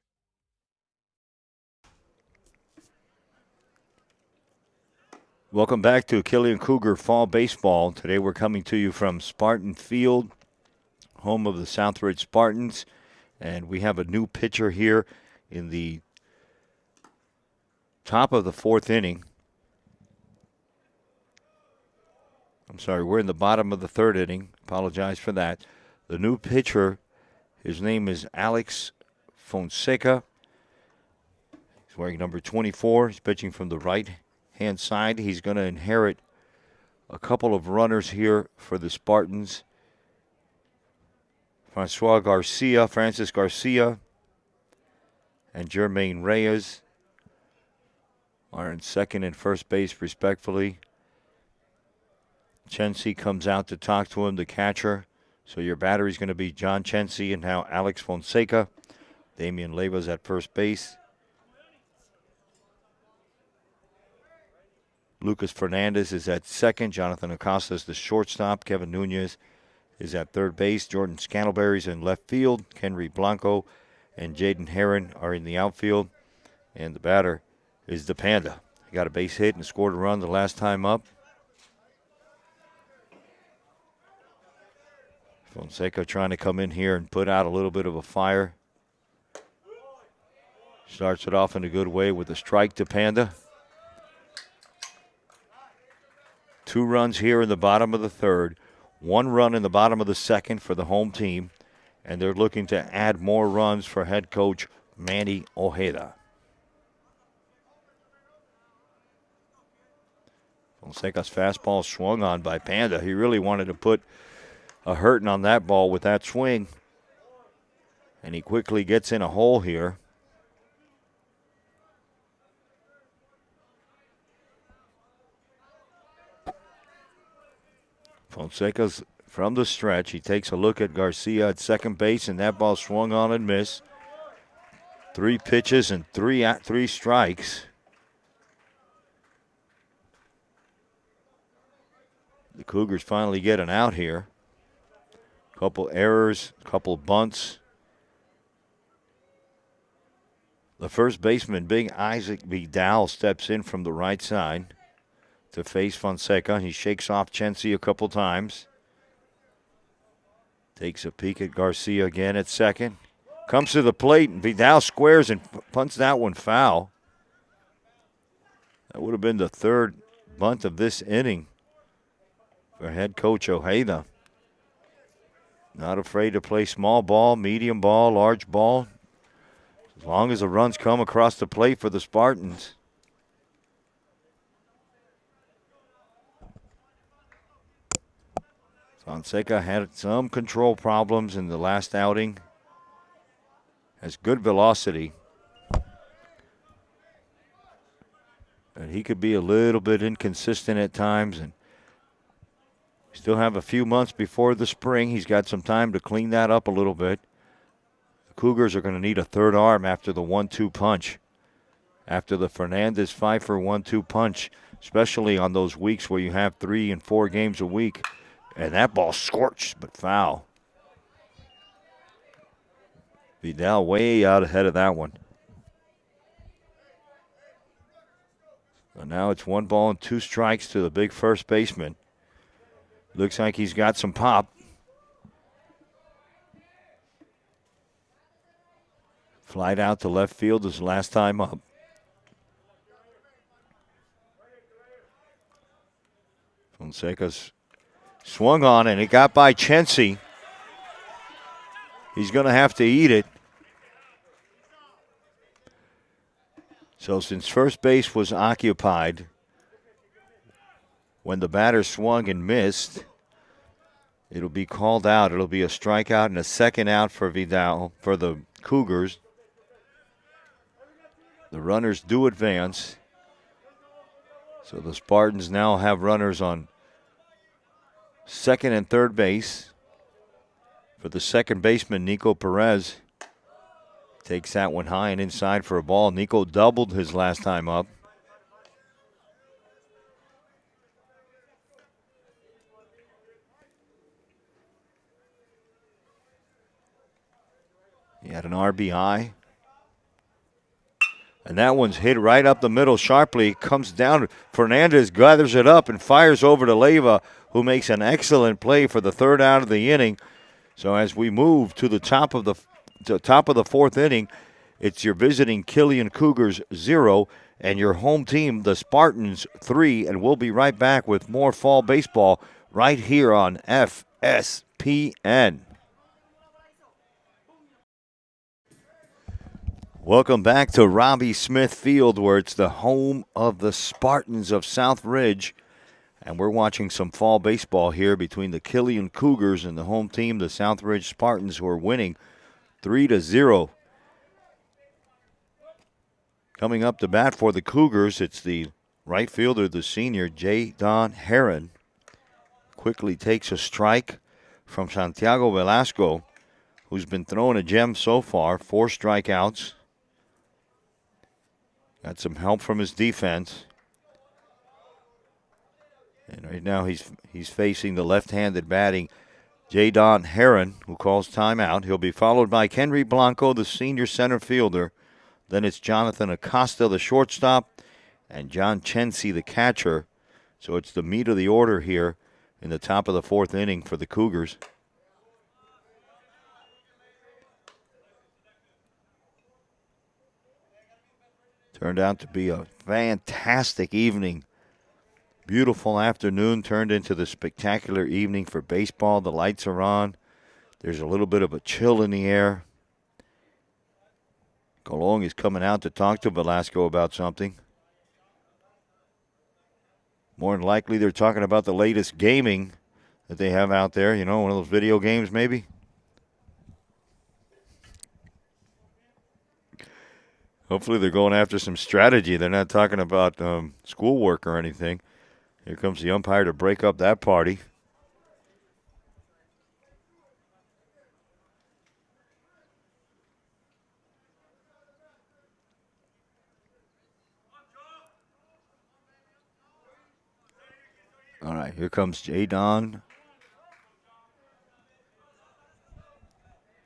Welcome back to Killian Cougar Fall Baseball. Today we're coming to you from Spartan Field, home of the Southridge Spartans. And we have a new pitcher here in the top of the fourth inning. I'm sorry, we're in the bottom of the third inning. Apologize for that. The new pitcher, his name is Alex Fonseca. He's wearing number 24. He's pitching from the right-hand side. He's going to inherit a couple of runners here for the Spartans. Francis Garcia, and Jermaine Reyes are in second and first base, respectfully. Chency comes out to talk to him, the catcher. So your batter is going to be John Chency and now Alex Fonseca. Damian Leyva's at first base. Lucas Fernandez is at second. Jonathan Acosta is the shortstop. Kevin Nunez is at third base. Jordan Scantleberry's in left field. Henry Blanco and Jaden Herron are in the outfield. And the batter is the Panda. He got a base hit and scored a run the last time up. Fonseca trying to come in here and put out a little bit of a fire. Starts it off in a good way with a strike to Panda. 2 runs here in the bottom of the third. 1 run in the bottom of the second for the home team. And they're looking to add more runs for head coach Manny Ojeda. Fonseca's fastball swung on by Panda. He really wanted to put a hurting on that ball with that swing. And he quickly gets in a hole here. Fonseca's from the stretch. He takes a look at Garcia at second base, and that ball swung on and missed. 3 pitches and 3 strikes. The Cougars finally get an out here. Couple errors, couple bunts. The first baseman, Big Isaac Vidal, steps in from the right side to face Fonseca. He shakes off Chency a couple times. Takes a peek at Garcia again at second. Comes to the plate, and Vidal squares and punts that one foul. That would have been the third bunt of this inning for head coach Ojeda. Not afraid to play small ball, medium ball, large ball, as long as the runs come across the plate for the Spartans. Fonseca had some control problems in the last outing. Has good velocity. And he could be a little bit inconsistent at times. And still have a few months before the spring. He's got some time to clean that up a little bit. The Cougars are going to need a third arm after the 1-2 punch. After the Fernandez 5-for 1-2 punch, especially on those weeks where you have 3 and 4 games a week. And that ball scorched, but foul. Vidal way out ahead of that one. So now it's 1 ball and 2 strikes to the big first baseman. Looks like he's got some pop. Flied out to left field his last time up. Fonseca's swung on and it got by Chensi. He's going to have to eat it. So since first base was occupied when the batter swung and missed, it'll be called out. It'll be a strikeout and a second out for Vidal for the Cougars. The runners do advance. So the Spartans now have runners on second and third base. For the second baseman, Nico Perez takes that one high and inside for a ball. Nico doubled his last time up. He had an RBI. And that one's hit right up the middle sharply. Comes down. Fernandez gathers it up and fires over to Leyva, who makes an excellent play for the third out of the inning. So as we move to the top of the fourth inning, it's your visiting Killian Cougars 0 and your home team, the Spartans 3. And we'll be right back with more fall baseball right here on FSPN. Welcome back to Robbie Smith Field, where it's the home of the Spartans of Southridge. And we're watching some fall baseball here between the Killian Cougars and the home team, the Southridge Spartans, who are winning 3-0. Coming up to bat for the Cougars, it's the right fielder, the senior, Jadon Heron. Quickly takes a strike from Santiago Velasco, who's been throwing a gem so far, 4 strikeouts. Got some help from his defense. And right now he's facing the left-handed batting Jadon Heron, who calls timeout. He'll be followed by Kenry Blanco, the senior center fielder. Then it's Jonathan Acosta, the shortstop, and John Chensi, the catcher. So it's the meat of the order here in the top of the fourth inning for the Cougars. Turned out to be a fantastic evening. Beautiful afternoon turned into the spectacular evening for baseball. The lights are on. There's a little bit of a chill in the air. Colon is coming out to talk to Velasco about something. More than likely, they're talking about the latest gaming that they have out there. You know, one of those video games maybe. Hopefully they're going after some strategy. They're not talking about schoolwork or anything. Here comes the umpire to break up that party. All right, here comes Jadon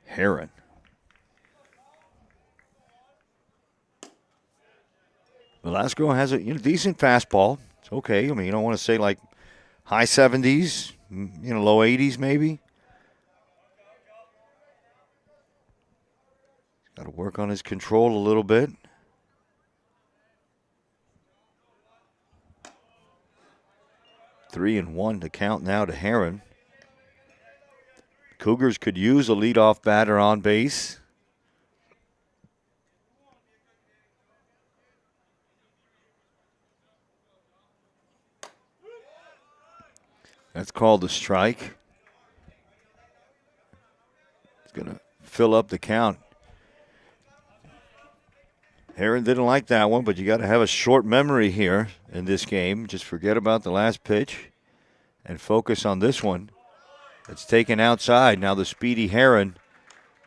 Heron. Velasco has a decent fastball. It's okay. I mean, you don't want to say like high 70s, low 80s maybe. Got to work on his control a little bit. 3-1 to count now to Heron. Cougars could use a leadoff batter on base. That's called a strike. It's going to fill up the count. Heron didn't like that one, but you got to have a short memory here in this game. Just forget about the last pitch and focus on this one. It's taken outside. Now the speedy Heron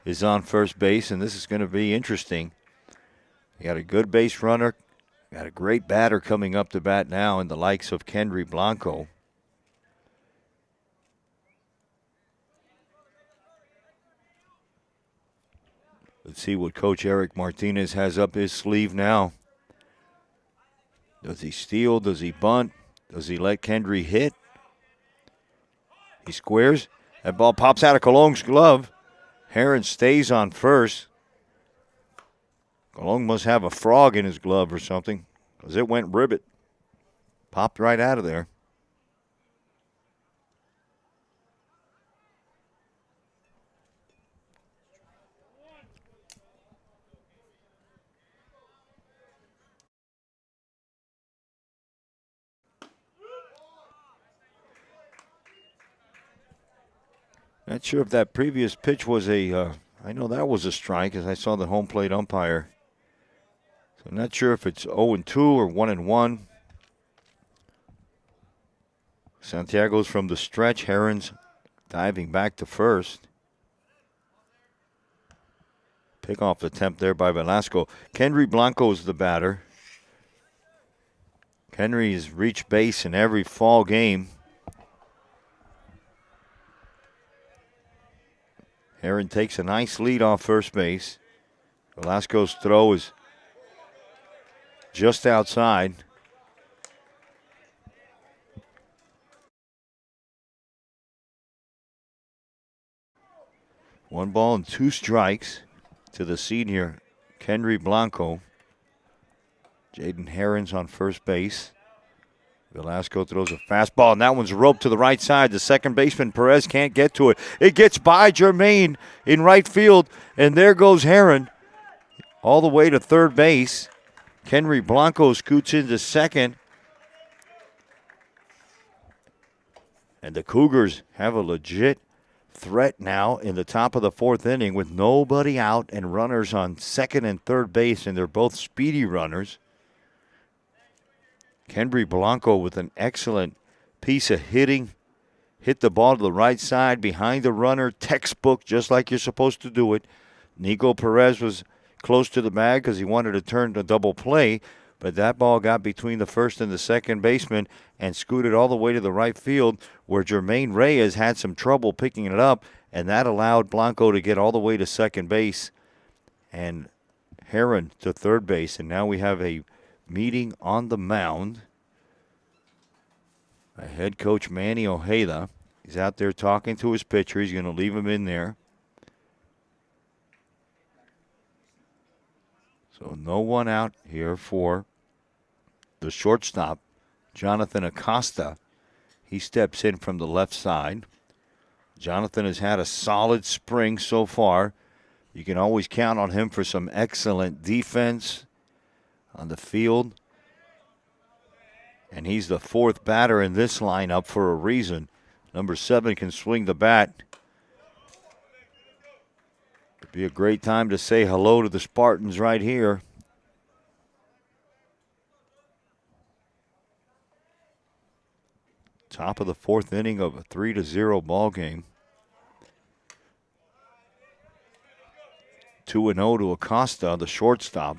is on first base, and this is going to be interesting. You got a good base runner, got a great batter coming up to bat now in the likes of Kendry Blanco. Let's see what Coach Eric Martinez has up his sleeve now. Does he steal? Does he bunt? Does he let Kendry hit? He squares. That ball pops out of Cologne's glove. Heron stays on first. Cologne must have a frog in his glove or something, because it went ribbit. Popped right out of there. Not sure if that previous pitch was I know that was a strike as I saw the home plate umpire. So I'm not sure if it's 0-2 or 1-1. Santiago's from the stretch. Heron's diving back to first. Pickoff attempt there by Velasco. Kendry Blanco is the batter. Kendry has reached base in every fall game. Heron takes a nice lead off first base. Velasco's throw is just outside. One ball and two strikes to the senior Kendry Blanco. Jaden Heron's on first base. Velasco throws a fastball, and that one's roped to the right side. The second baseman, Perez, can't get to it. It gets by Jermaine in right field, and there goes Heron all the way to third base. Kendry Blanco scoots into second. And the Cougars have a legit threat now in the top of the fourth inning with nobody out and runners on second and third base, and they're both speedy runners. Kendry Blanco with an excellent piece of hitting. Hit the ball to the right side behind the runner. Textbook, just like you're supposed to do it. Nico Perez was close to the bag because he wanted to turn to double play, but that ball got between the first and the second baseman and scooted all the way to the right field where Jermaine Reyes had some trouble picking it up, and that allowed Blanco to get all the way to second base and Heron to third base. And now we have a meeting on the mound. Head coach Manny Ojeda. He's out there talking to his pitcher. He's going to leave him in there. So no one out here for the shortstop, Jonathan Acosta. He steps in from the left side. Jonathan has had a solid spring so far. You can always count on him for some excellent defense on the field. And he's the fourth batter in this lineup for a reason. Number 7 can swing the bat. It'd be a great time to say hello to the Spartans right here. Top of the fourth inning of a 3-0 ball game. 2-0 to Acosta, the shortstop.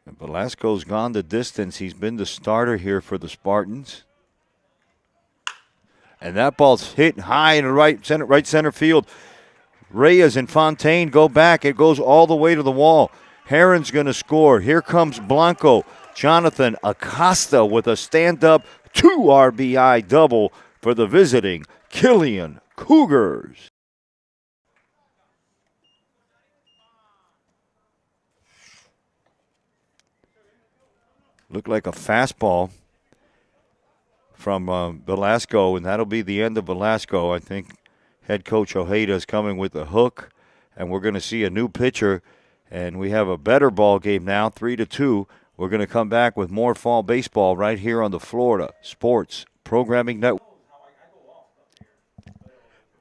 And Velasco's gone the distance. He's been the starter here for the Spartans. And that ball's hit high in the right center field. Reyes and Fontaine go back. It goes all the way to the wall. Heron's going to score. Here comes Blanco. Jonathan Acosta with a stand-up 2 RBI double for the visiting Killian Cougars. Looked like a fastball from Velasco, and that'll be the end of Velasco. I think head coach Ojeda is coming with a hook, and we're going to see a new pitcher, and we have a better ball game now, 3-2. We're going to come back with more fall baseball right here on the Florida Sports Programming Network.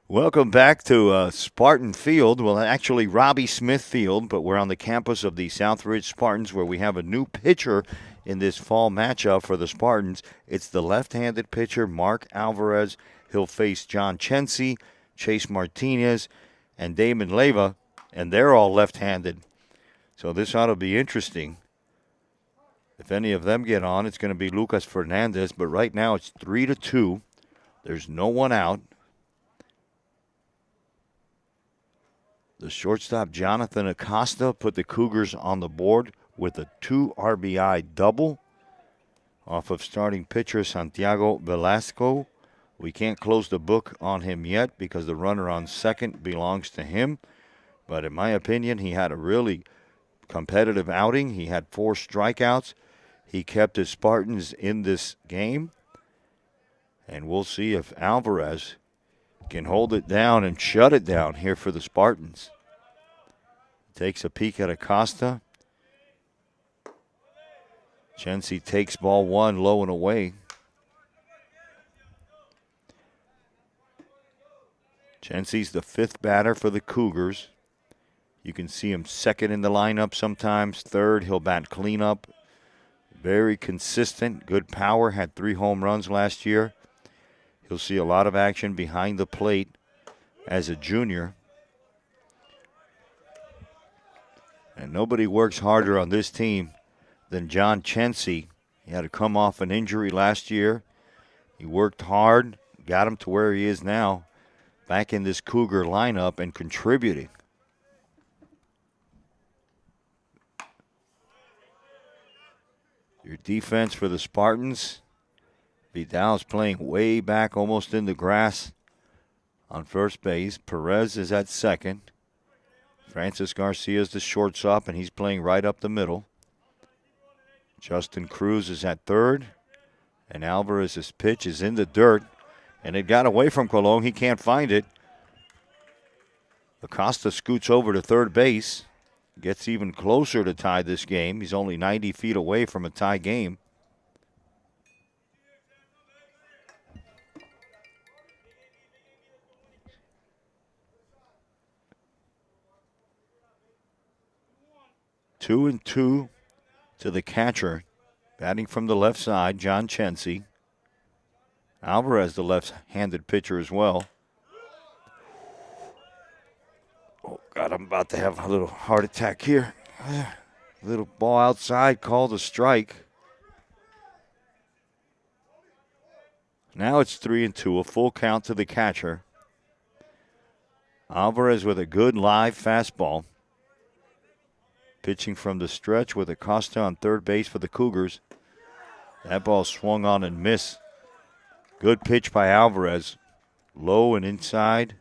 Welcome back to Spartan Field. Well, actually Robbie Smith Field, but we're on the campus of the Southridge Spartans where we have a new pitcher in this fall matchup for the Spartans. It's the left-handed pitcher, Mark Alvarez. He'll face John Chency, Chase Martinez, and Damon Leyva, and they're all left-handed. So this ought to be interesting. If any of them get on, it's going to be Lucas Fernandez, but right now it's 3-2. There's no one out. The shortstop, Jonathan Acosta, put the Cougars on the board with a 2 RBI double off of starting pitcher Santiago Velasco. We can't close the book on him yet because the runner on second belongs to him. But in my opinion, he had a really competitive outing. He had 4 strikeouts. He kept his Spartans in this game. And we'll see if Alvarez can hold it down and shut it down here for the Spartans. Takes a peek at Acosta. Chency takes ball 1 low and away. Chency's the 5th batter for the Cougars. You can see him second in the lineup sometimes. Third, he'll bat cleanup. Very consistent, good power, had 3 home runs last year. He'll see a lot of action behind the plate as a junior. And nobody works harder on this team than John Chency. He had to come off an injury last year. He worked hard, got him to where he is now, back in this Cougar lineup and contributing. Your defense for the Spartans. Vidal's playing way back, almost in the grass on first base. Perez is at second. Francis Garcia's the shortstop, and he's playing right up the middle. Justin Cruz is at third, and Alvarez's pitch is in the dirt, and it got away from Colon. He can't find it. Acosta scoots over to third base, gets even closer to tie this game. He's only 90 feet away from a tie game. Two and two to the catcher. Batting from the left side, John Chency. Alvarez, the left-handed pitcher as well. Oh, God, I'm about to have a little heart attack here. Little ball outside, called a strike. Now it's 3-2, a full count to the catcher. Alvarez with a good live fastball. Pitching from the stretch with Acosta on third base for the Cougars. That ball swung on and missed. Good pitch by Alvarez. Low and inside.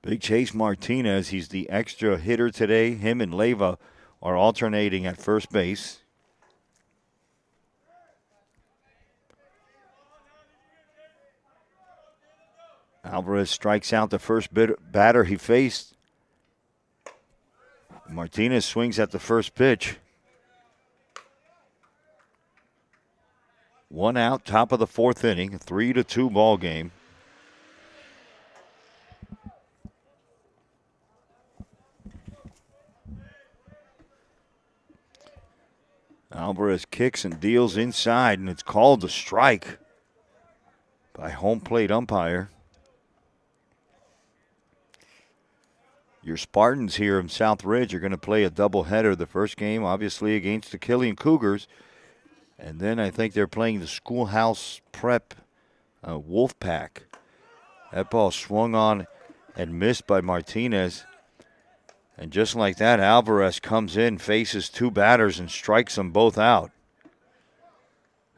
Big Chase Martinez, he's the extra hitter today. Him and Leyva are alternating at first base. Alvarez strikes out the first batter he faced. Martinez swings at the first pitch. 1 out, top of the 4th inning, a 3-2 ball game. Alvarez kicks and deals inside, and it's called a strike by home plate umpire. Your Spartans here in Southridge are going to play a doubleheader. The first game, obviously, against the Killian Cougars. And then I think they're playing the Schoolhouse Prep Wolfpack. That ball swung on and missed by Martinez. And just like that, Alvarez comes in, faces two batters, and strikes them both out.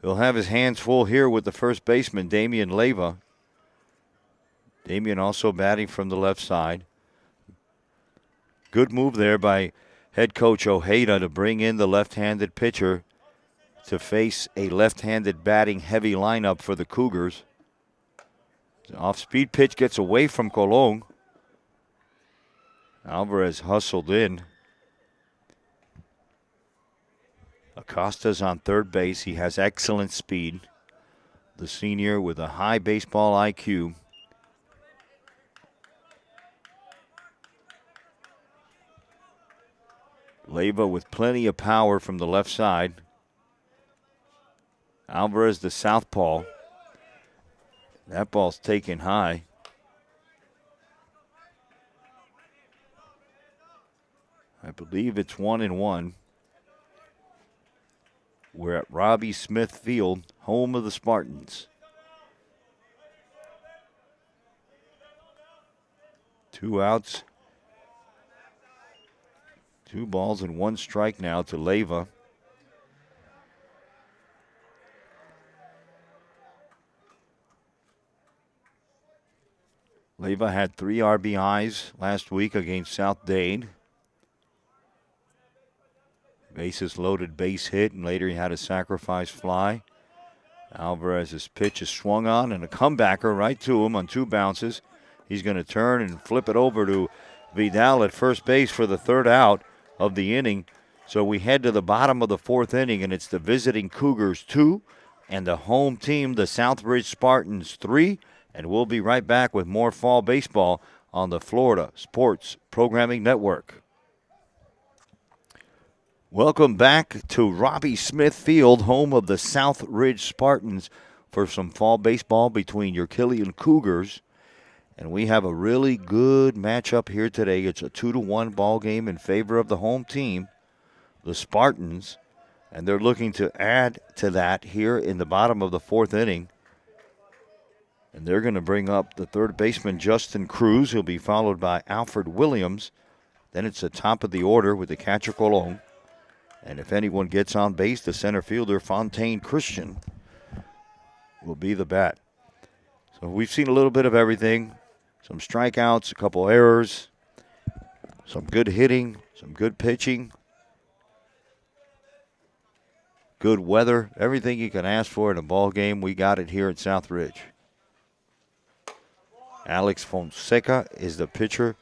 He'll have his hands full here with the first baseman, Damian Leyva. Damian also batting from the left side. Good move there by head coach Ojeda to bring in the left-handed pitcher to face a left-handed batting heavy lineup for the Cougars. The off-speed pitch gets away from Colon. Alvarez hustled in. Acosta's on third base. He has excellent speed. The senior with a high baseball IQ. Leyva with plenty of power from the left side. Alvarez, the southpaw. That ball's taken high. I believe it's 1-1. We're at Robbie Smith Field, home of the Spartans. 2 outs. 2 balls and 1 strike now to Leyva. Leyva had 3 RBIs last week against South Dade. Bases loaded base hit, and later he had a sacrifice fly. Alvarez's pitch is swung on, and a comebacker right to him on 2 bounces. He's going to turn and flip it over to Vidal at first base for the 3rd out of the inning. So we head to the bottom of the 4th inning, and it's the visiting Cougars 2 and the home team, the Southridge Spartans 3. And we'll be right back with more fall baseball on the Florida Sports Programming Network. Welcome back to Robbie Smith Field, home of the Southridge Spartans, for some fall baseball between your Killian Cougars. And we have a really good matchup here today. It's a 2-1 ball game in favor of the home team, the Spartans. And they're looking to add to that here in the bottom of the 4th inning. And they're going to bring up the 3rd baseman, Justin Cruz. He'll be followed by Alfred Williams. Then it's the top of the order with the catcher Colon. And if anyone gets on base, the center fielder, Fontaine Christian, will be the bat. So we've seen a little bit of everything. Some strikeouts, a couple errors, some good hitting, some good pitching, good weather. Everything you can ask for in a ball game, we got it here at Southridge. Alex Fonseca is the pitcher,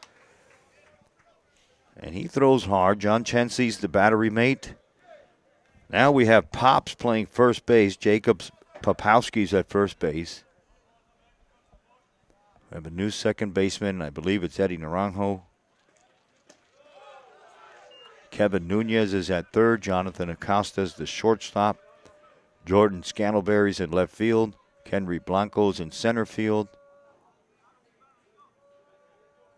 and he throws hard. John Chency's the battery mate. Now we have Pops playing first base. Jacobs Popowski's at first base. We have a new second baseman. I believe it's Eddie Naranjo. Kevin Nunez is at third. Jonathan Acosta's the shortstop. Jordan Scantleberry's in left field. Kenry Blanco's in center field.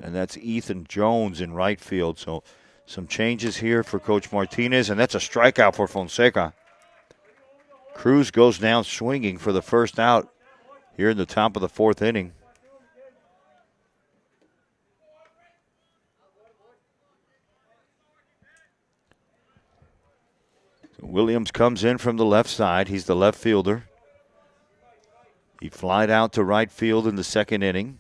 And that's Ethan Jones in right field. So some changes here for Coach Martinez, and that's a strikeout for Fonseca. Cruz goes down swinging for the first out here in the top of the 4th inning. So Williams comes in from the left side. He's the left fielder. He flied out to right field in the 2nd inning.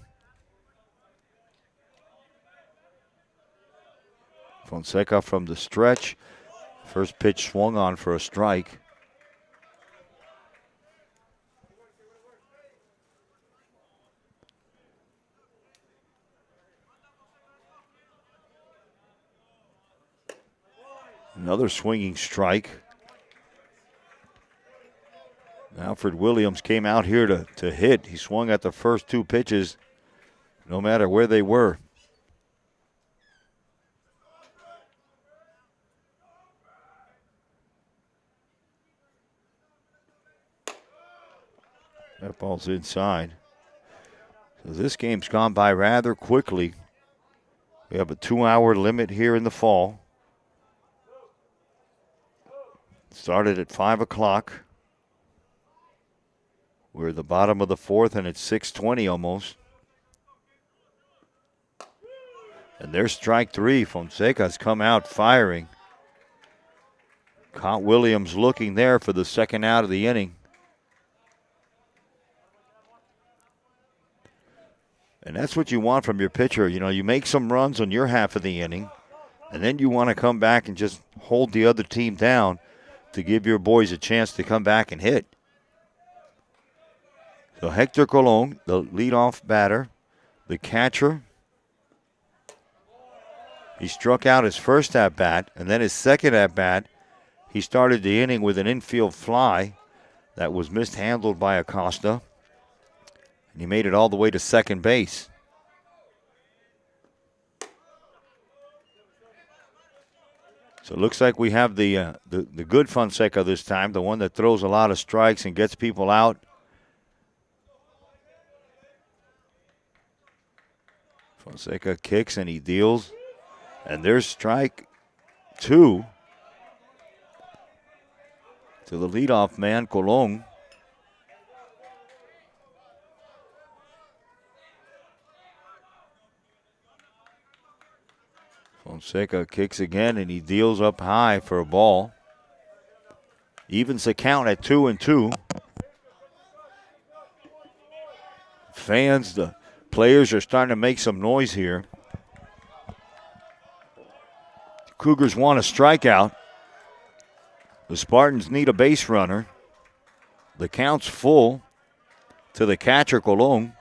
Fonseca from the stretch. First pitch swung on for a strike. Another swinging strike. Alfred Williams came out here to hit. He swung at the first 2 pitches, no matter where they were. That ball's inside. So this game's gone by rather quickly. We have a 2-hour limit here in the fall. Started at 5 o'clock. We're at the bottom of the 4th, and it's 6:20 almost. And there's strike three. Fonseca's come out firing. Caught Williams looking there for the second out of the inning. And that's what you want from your pitcher. You know, you make some runs on your half of the inning, and then you want to come back and just hold the other team down to give your boys a chance to come back and hit. So Hector Colon, the leadoff batter, the catcher. He struck out his first at-bat, and then his second at-bat, he started the inning with an infield fly that was mishandled by Acosta. And he made it all the way to second base. So it looks like we have the good Fonseca this time, the one that throws a lot of strikes and gets people out. Fonseca kicks and he deals. And there's strike two to the leadoff man, Colon. Fonseca kicks again, and he deals up high for a ball. Evens the count at 2-2. Fans, the players are starting to make some noise here. The Cougars want a strikeout. The Spartans need a base runner. The count's full to the catcher, Colon.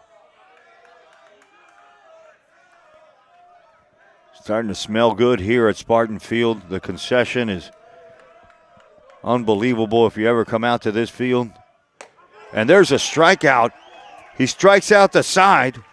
Starting to smell good here at Spartan Field. The concession is unbelievable if you ever come out to this field. And there's a strikeout. He strikes out the side.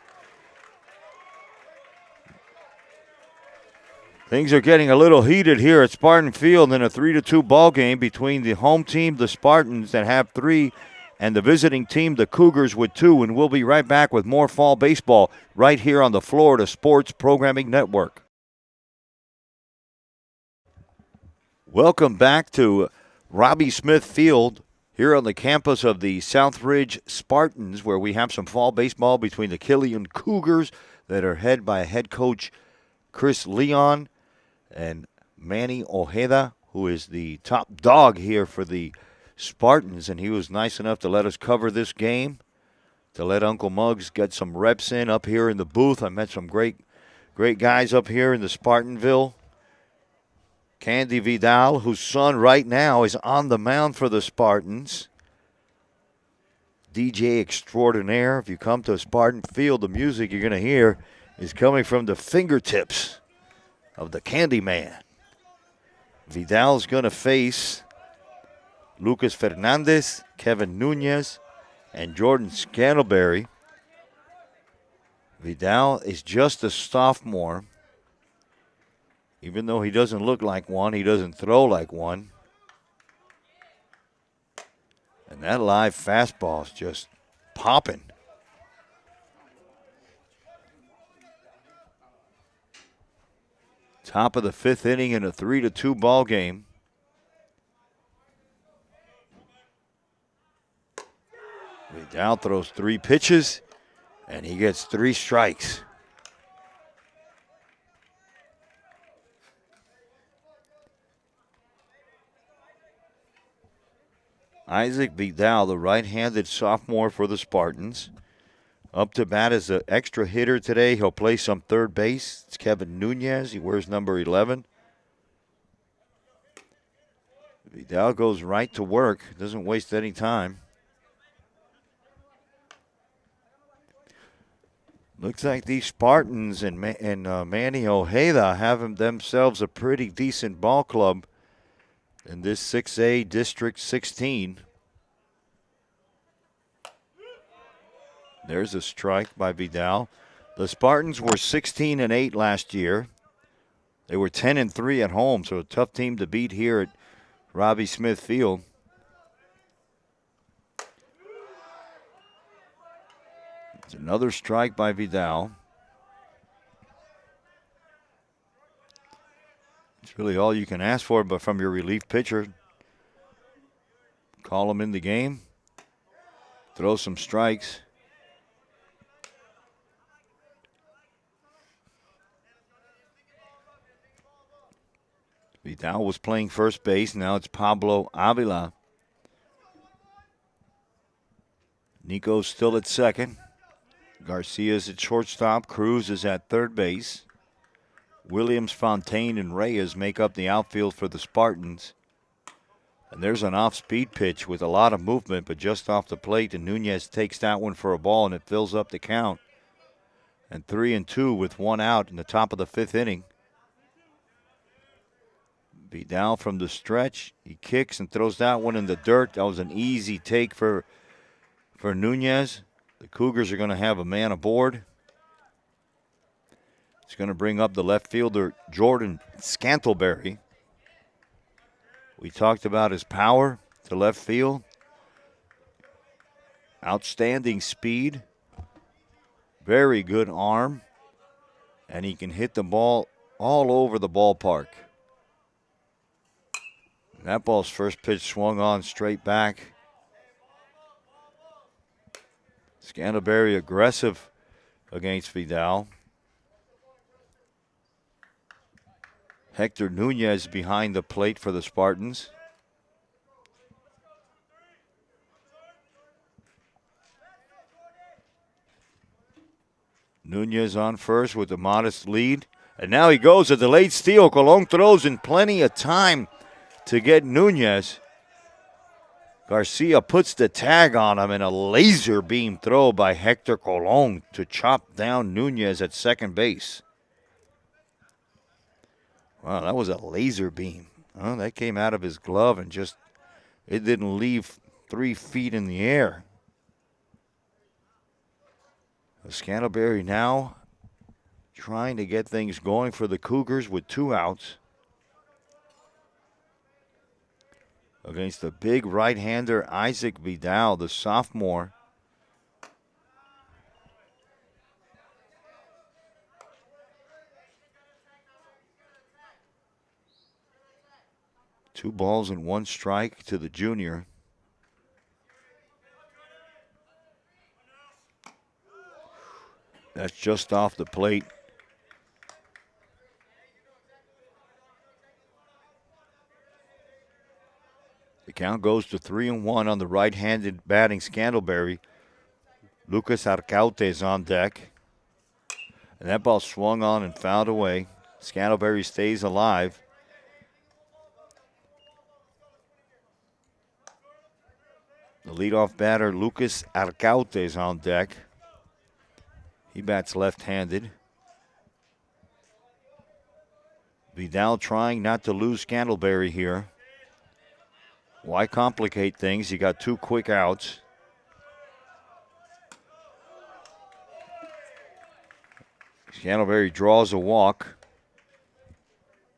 Things are getting a little heated here at Spartan Field in a 3-2 ball game between the home team, the Spartans, that have 3, and the visiting team, the Cougars, with 2. And we'll be right back with more fall baseball right here on the Florida Sports Programming Network. Welcome back to Robbie Smith Field here on the campus of the Southridge Spartans, where we have some fall baseball between the Killian Cougars that are headed by head coach Chris Leon and Manny Ojeda, who is the top dog here for the Spartans, and he was nice enough to let us cover this game, to let Uncle Muggs get some reps in up here in the booth. I met some great guys up here in the Spartanville. Candy Vidal, whose son right now is on the mound for the Spartans. DJ extraordinaire. If you come to Spartan Field, the music you're going to hear is coming from the fingertips of the Candy Man. Vidal's going to face Lucas Fernandez, Kevin Nunez, and Jordan Scantleberry. Vidal is just a sophomore. Even though he doesn't look like one, he doesn't throw like one. And that live fastball is just popping. Top of the 5th inning in a 3-2 ball game. Vidal throws 3 pitches, and he gets 3 strikes. Isaac Vidal, the right-handed sophomore for the Spartans. Up to bat as an extra hitter today. He'll play some third base. It's Kevin Nunez. He wears number 11. Vidal goes right to work. Doesn't waste any time. Looks like these Spartans and Manny Ojeda have themselves a pretty decent ball club in this 6A District 16. There's a strike by Vidal. The Spartans were 16-8 last year. They were 10-3 at home, so a tough team to beat here at Robbie Smith Field. It's another strike by Vidal. It's really all you can ask for, but from your relief pitcher. Call him in the game. Throw some strikes. Vidal was playing first base. Now it's Pablo Avila. Nico's still at second. Garcia's at shortstop. Cruz is at third base. Williams, Fontaine, and Reyes make up the outfield for the Spartans. And there's an off-speed pitch with a lot of movement, but just off the plate, and Nunez takes that one for a ball, and it fills up the count. And 3-2 with one out in the top of the fifth inning. Vidal from the stretch. He kicks and throws that one in the dirt. That was an easy take for Nunez. The Cougars are going to have a man aboard. It's going to bring up the left fielder, Jordan Scantlebury. We talked about his power to left field. Outstanding speed. Very good arm. And he can hit the ball all over the ballpark. That ball's first pitch swung on straight back. Scantlebury aggressive against Vidal. Hector Nunez behind the plate for the Spartans. Nunez on first with a modest lead. And now he goes, a delayed steal. Colon throws in plenty of time to get Nunez. Garcia puts the tag on him, and a laser beam throw by Hector Colon to chop down Nunez at second base. Wow, that was a laser beam. Oh, that came out of his glove and just, it didn't leave 3 feet in the air. Scantlebury now trying to get things going for the Cougars with 2 outs. Against the big right-hander Isaac Vidal, the sophomore. Two balls and 1 strike to the junior. That's just off the plate. The count goes to 3-1 on the right-handed batting Scantlebury. Lucas Arcaute is on deck. And that ball swung on and fouled away. Scantlebury stays alive. The leadoff batter, Lucas Arcaute, is on deck. He bats left-handed. Vidal trying not to lose Scantlebury here. Why complicate things? You got 2 quick outs. Scantlebury draws a walk.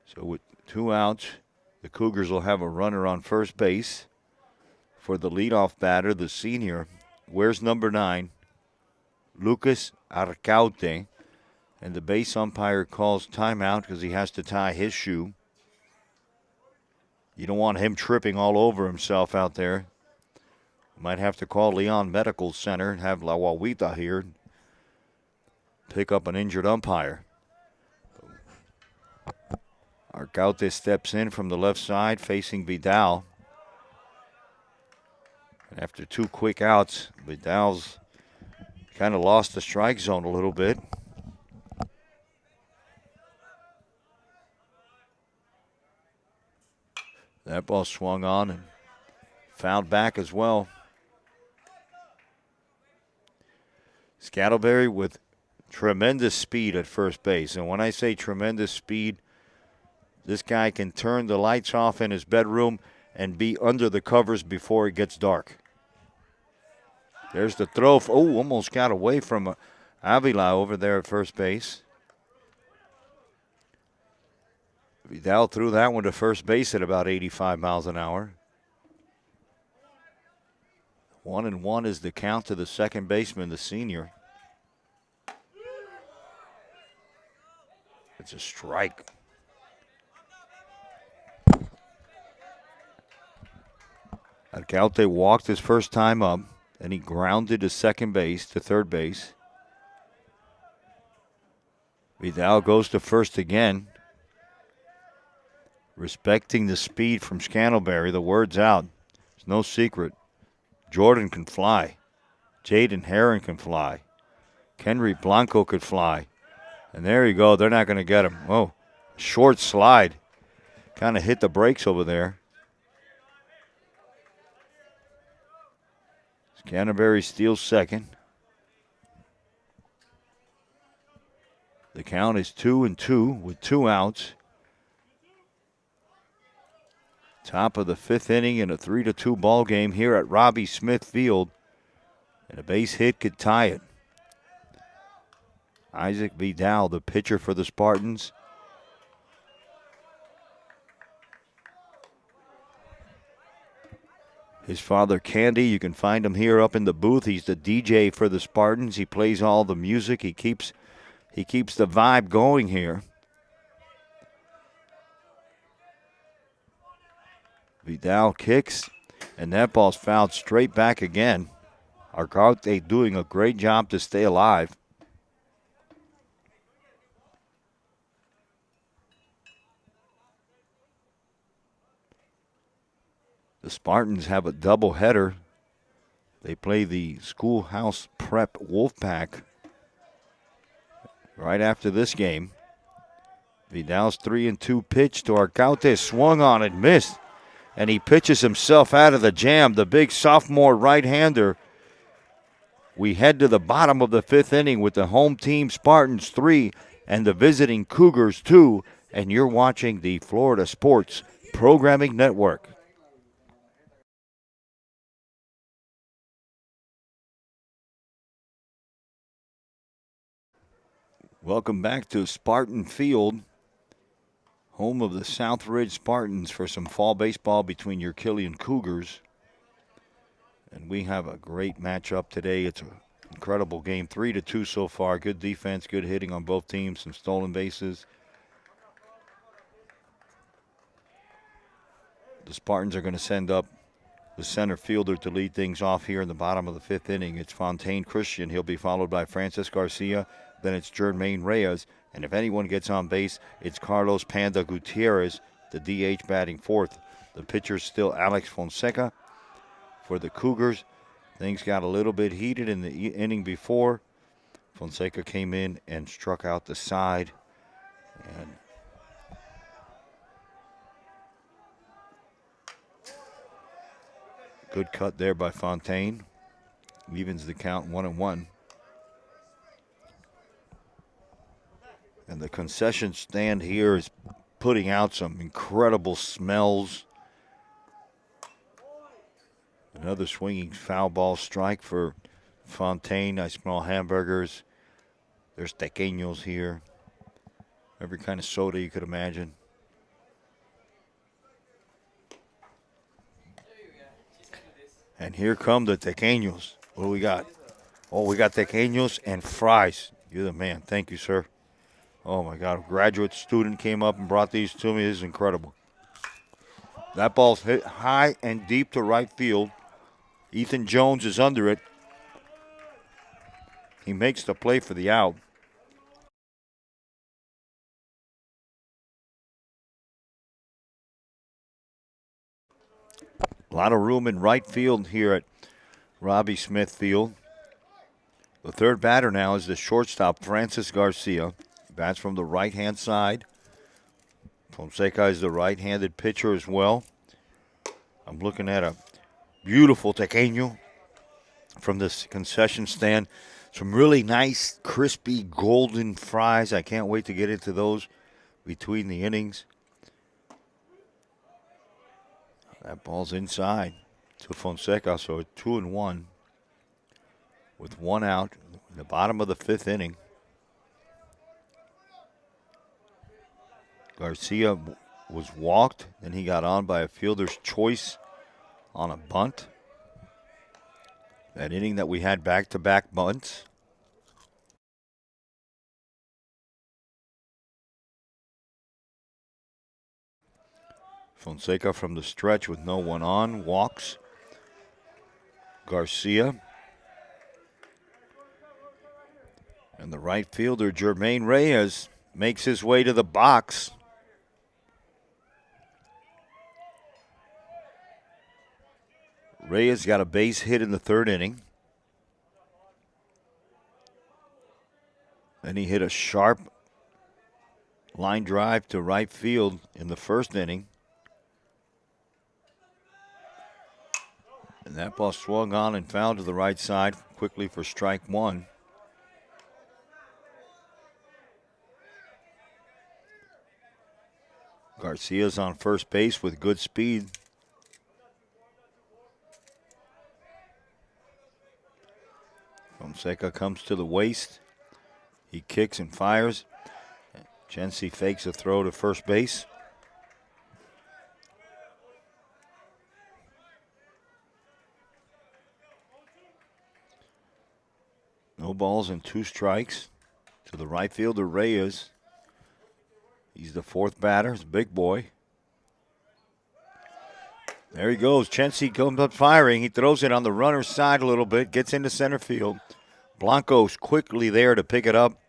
So with 2 outs, the Cougars will have a runner on first base. For the leadoff batter, the senior, where's number 9? Lucas Arcaute. And the base umpire calls timeout because he has to tie his shoe. You don't want him tripping all over himself out there. Might have to call Leon Medical Center and have La Wawita here pick up an injured umpire. Arcaute steps in from the left side facing Vidal. And after 2 quick outs, Vidal's kind of lost the strike zone a little bit. That ball swung on and fouled back as well. Scantlebury with tremendous speed at first base. And when I say tremendous speed, this guy can turn the lights off in his bedroom and be under the covers before it gets dark. There's the throw. Oh, almost got away from Avila over there at first base. Vidal threw that one to first base at about 85 miles an hour. 1-1 is the count to the second baseman, the senior. It's a strike. Arcaute walked his first time up, and he grounded to second base, to third base. Vidal goes to first again. respecting the speed from Scantlebury. The word's out. It's no secret. Jordan can fly. Jaden Herron can fly. Kenry Blanco could fly. And there you go. They're not going to get him. Oh, short slide. Kind of hit the brakes over there. Scantlebury steals second. The count is 2-2 with 2 outs. Top of the 5th inning in a 3-2 ball game here at Robbie Smith Field. And a base hit could tie it. Isaac Vidal, the pitcher for the Spartans. His father, Candy, you can find him here up in the booth. He's the DJ for the Spartans. He plays all the music. He keeps the vibe going here. Vidal kicks, and that ball's fouled straight back again. Arcarte doing a great job to stay alive. The Spartans have a doubleheader. They play the Schoolhouse Prep Wolfpack right after this game. Vidal's 3-2 pitch to Arcaute, swung on it, missed. And he pitches himself out of the jam, the big sophomore right-hander. We head to the bottom of the 5th inning with the home team Spartans 3 and the visiting Cougars 2. And you're watching the Florida Sports Programming Network. Welcome back to Spartan Field, home of the Southridge Spartans, for some fall baseball between your Killian Cougars. And we have a great matchup today. It's an incredible game, 3-2 so far. Good defense, good hitting on both teams, some stolen bases. The Spartans are going to send up the center fielder to lead things off here in the bottom of the 5th inning. It's Fontaine Christian. He'll be followed by Francis Garcia. Then it's Jermaine Reyes. And if anyone gets on base, it's Carlos Panda Gutierrez, the DH batting 4th. The pitcher's still Alex Fonseca. For the Cougars, things got a little bit heated in the inning before. Fonseca came in and struck out the side. And good cut there by Fontaine. Evens the count 1-1. And the concession stand here is putting out some incredible smells. Another swinging foul ball strike for Fontaine. I smell hamburgers. There's tequeños here. Every kind of soda you could imagine. And here come the tequeños. What do we got? Oh, we got tequeños and fries. You're the man. Thank you, sir. Oh, my God. A graduate student came up and brought these to me. This is incredible. That ball's hit high and deep to right field. Ethan Jones is under it. He makes the play for the out. A lot of room in right field here at Robbie Smith Field. The third batter now is the shortstop, Francis Garcia. Bats from the right-hand side. Fonseca is the right-handed pitcher as well. I'm looking at a beautiful tequeño from this concession stand. Some really nice, crispy, golden fries. I can't wait to get into those between the innings. That ball's inside to Fonseca, so it's 2-1 with 1 out in the bottom of the 5th inning. Garcia was walked, then he got on by a fielder's choice on a bunt. That inning that we had back-to-back bunts. Fonseca from the stretch with no one on, walks Garcia. And the right fielder, Jermaine Reyes, makes his way to the box. Reyes got a base hit in the third inning. Then he hit a sharp line drive to right field in the first inning. And that ball swung on and fouled to the right side quickly for strike one. Garcia's on first base with good speed. Fonseca comes to the waist. He kicks and fires. Chensi fakes a throw to first base. No balls and 2 strikes to the right fielder, Reyes. He's the fourth batter. He's a big boy. There he goes. Chensi comes up firing. He throws it on the runner's side a little bit, gets into center field. Blanco's quickly there to pick it up.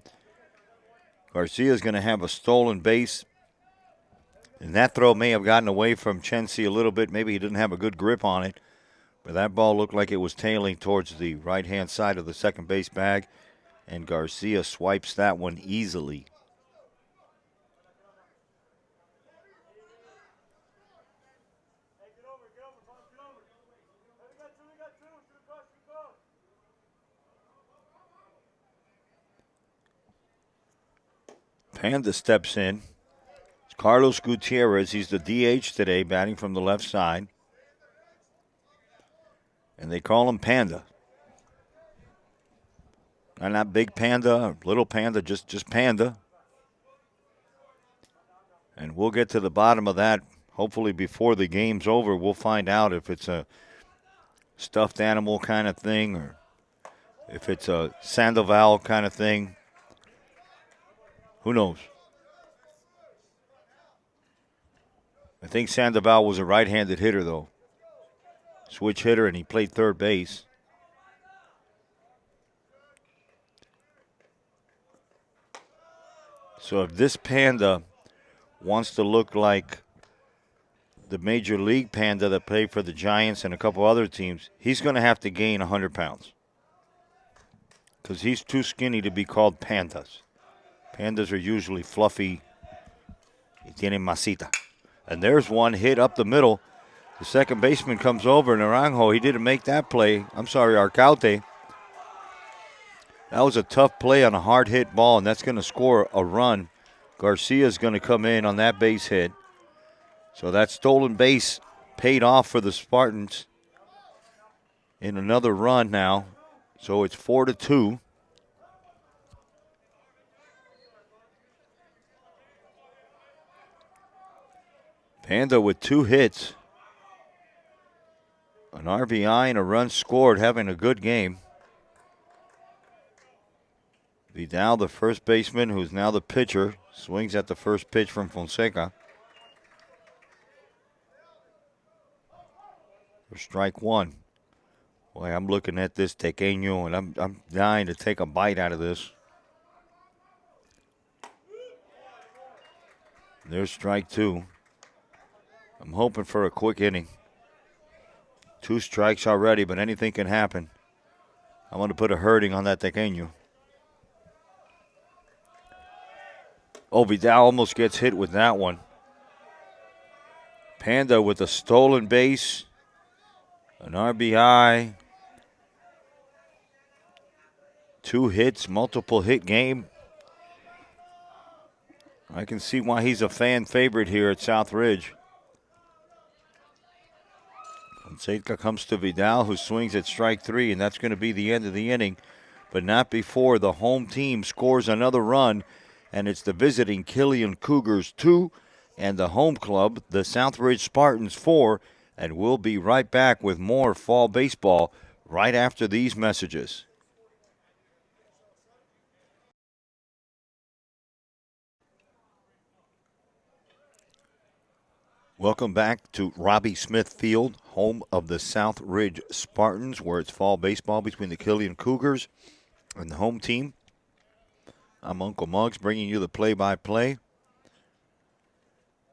Garcia's going to have a stolen base. And that throw may have gotten away from Chensi a little bit. Maybe he didn't have a good grip on it. But that ball looked like it was tailing towards the right-hand side of the second base bag. And Garcia swipes that one easily. Panda steps in. It's Carlos Gutierrez. He's the DH today, batting from the left side. And they call him Panda. And not Big Panda or Little Panda, just Panda. And we'll get to the bottom of that. Hopefully before the game's over, we'll find out if it's a stuffed animal kind of thing or if it's a Sandoval kind of thing. Who knows? I think Sandoval was a right-handed hitter, though. Switch hitter, and he played third base. So if this Panda wants to look like the Major League Panda that played for the Giants and a couple other teams, he's going to have to gain 100 pounds. Because he's too skinny to be called pandas. Pandas are usually fluffy. Y tienen masita. And there's one hit up the middle. The second baseman comes over, Naranjo. He didn't make that play. I'm sorry, Arcaute. That was a tough play on a hard hit ball, and that's going to score a run. Garcia's going to come in on that base hit. So that stolen base paid off for the Spartans in another run now. So it's 4-2. Panda with 2 hits, an RBI and a run scored, having a good game. Vidal, the first baseman, who's now the pitcher, swings at the first pitch from Fonseca. For strike one. Boy, I'm looking at this tequeño, and I'm dying to take a bite out of this. There's strike 2. I'm hoping for a quick inning. 2 strikes already, but anything can happen. I want to put a hurting on that tequeño. Oh, Vidal almost gets hit with that one. Panda with a stolen base, an RBI, 2 hits, multiple hit game. I can see why he's a fan favorite here at Southridge. Fonseca comes to Vidal, who swings at strike 3, and that's going to be the end of the inning. But not before the home team scores another run, and it's the visiting Killian Cougars 2 and the home club, the Southridge Spartans 4. And we'll be right back with more fall baseball right after these messages. Welcome back to Robbie Smith Field, home of the Southridge Spartans, where it's fall baseball between the Killian Cougars and the home team. I'm Uncle Muggs bringing you the play-by-play.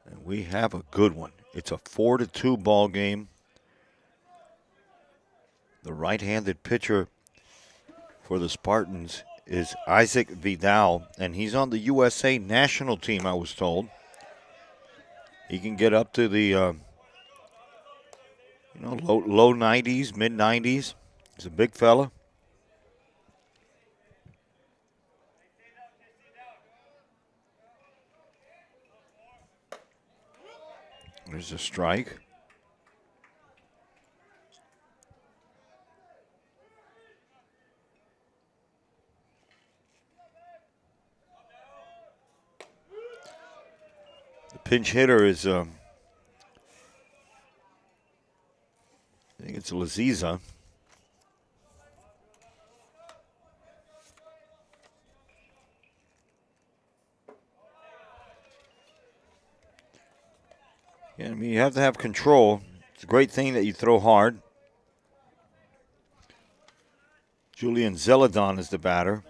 And we have a good one. It's a 4-2 ball game. The right-handed pitcher for the Spartans is Isaac Vidal, and he's on the USA national team, I was told. He can get up to the low 90s, mid 90s. He's a big fella. There's a strike. The pinch hitter is, I think it's Laziza. Yeah, I mean, you have to have control. It's a great thing that you throw hard. Julian Zeladon is the batter.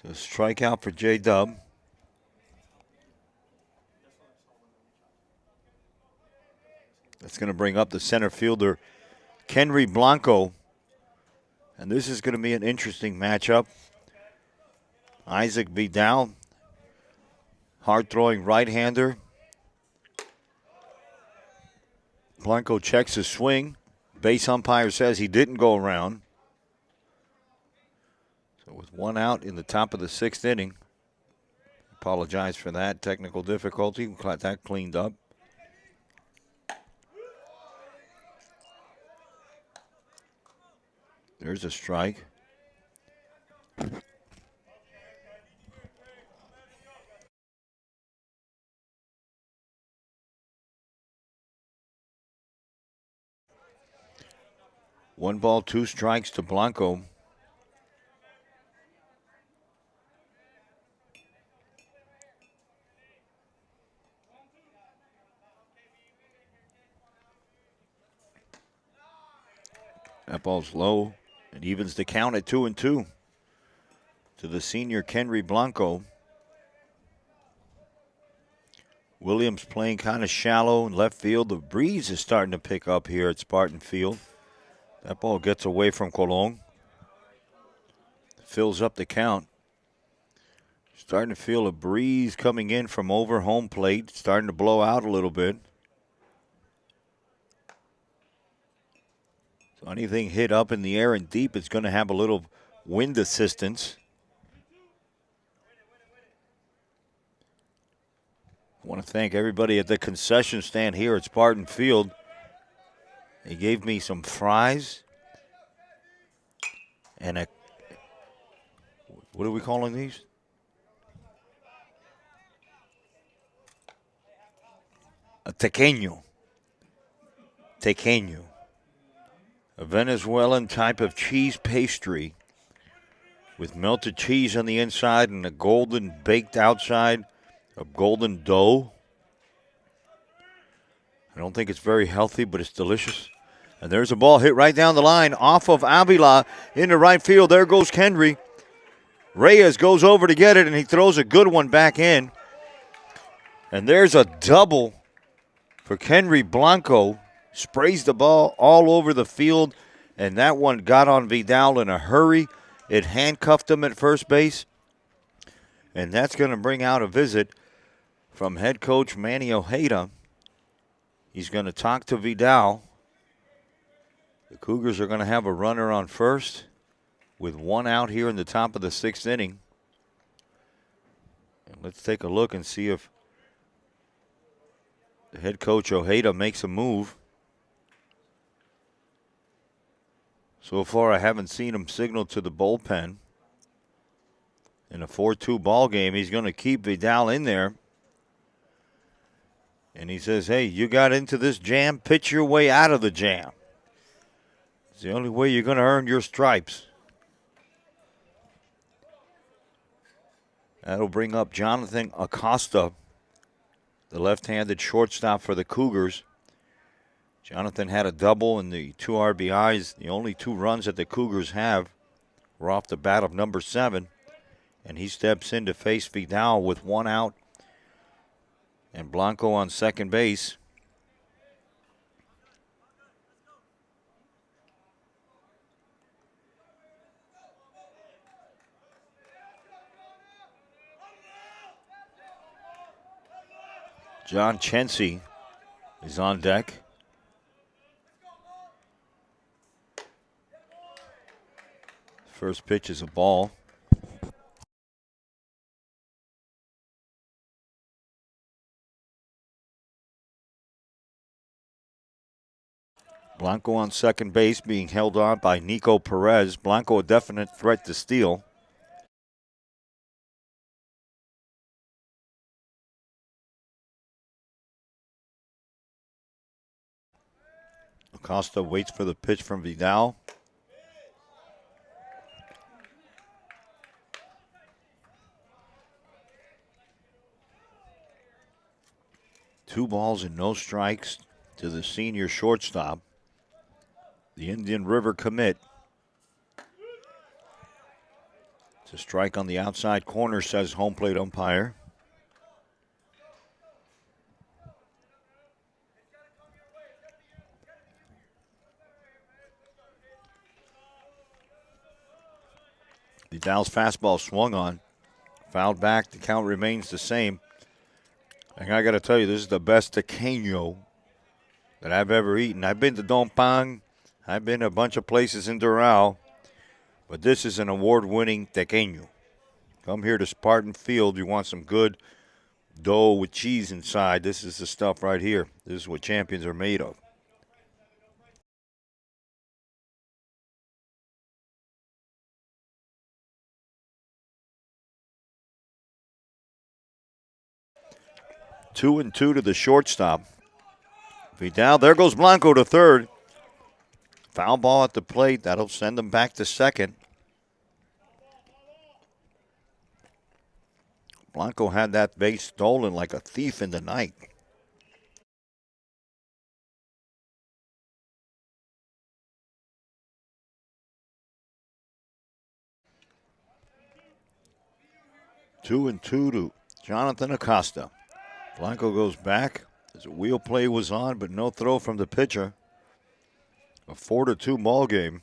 So strikeout for J-Dub. That's going to bring up the center fielder, Kenry Blanco. And this is going to be an interesting matchup. Isaac Vidal, hard-throwing right-hander. Blanco checks his swing. Base umpire says he didn't go around. So with one out in the top of the sixth inning, apologize for that technical difficulty. Got that cleaned up. There's a strike. One ball, two strikes to Blanco. That ball's low. It evens the count at 2-2 to the senior Kenry Blanco. Williams playing kind of shallow in left field. The breeze is starting to pick up here at Spartan Field. That ball gets away from Colon. Fills up the count. Starting to feel a breeze coming in from over home plate. Starting to blow out a little bit. So anything hit up in the air and deep is going to have a little wind assistance. I want to thank everybody at the concession stand here at Spartan Field. They gave me some fries and a, what are we calling these? A tequeño. Tequeño. A Venezuelan type of cheese pastry with melted cheese on the inside and a golden baked outside, a golden dough. I don't think it's very healthy, but it's delicious. And there's a ball hit right down the line off of Avila into right field. There goes Kenry. Reyes goes over to get it, and he throws a good one back in. And there's a double for Kenry Blanco. Sprays the ball all over the field, and that one got on Vidal in a hurry. It handcuffed him at first base, and that's going to bring out a visit from head coach Manny Ojeda. He's going to talk to Vidal. The Cougars are going to have a runner on first with one out here in the top of the sixth inning. And let's take a look and see if the head coach Ojeda makes a move. So far, I haven't seen him signal to the bullpen. In a 4-2 ball game, he's going to keep Vidal in there. And he says, hey, you got into this jam, pitch your way out of the jam. It's the only way you're going to earn your stripes. That'll bring up Jonathan Acosta, the left-handed shortstop for the Cougars. Jonathan had a double and the 2 RBIs. The only 2 runs that the Cougars have were off the bat of number 7. And he steps in to face Vidal with one out And Blanco on second base. John Chency is on deck. First pitch is a ball. Blanco on second base being held on by Nico Perez. Blanco a definite threat to steal. Acosta waits for the pitch from Vidal. Two balls and no strikes to the senior shortstop, the Indian River commit. It's a strike on the outside corner, says home plate umpire. Vidal's fastball swung on. Fouled back. The count remains the same. And I got to tell you, this is the best tequeño that I've ever eaten. I've been to Don Pang. I've been to a bunch of places in Doral. But this is an award-winning tequeño. Come here to Spartan Field. You want some good dough with cheese inside. This is the stuff right here. This is what champions are made of. Two and two to the shortstop. Vidal, there goes Blanco to third. Foul ball at the plate. That'll send them back to second. Blanco had that base stolen like a thief in the night. Two and two to Jonathan Acosta. Blanco goes back. As a wheel play was on, but no throw from the pitcher. A 4-2 ball game.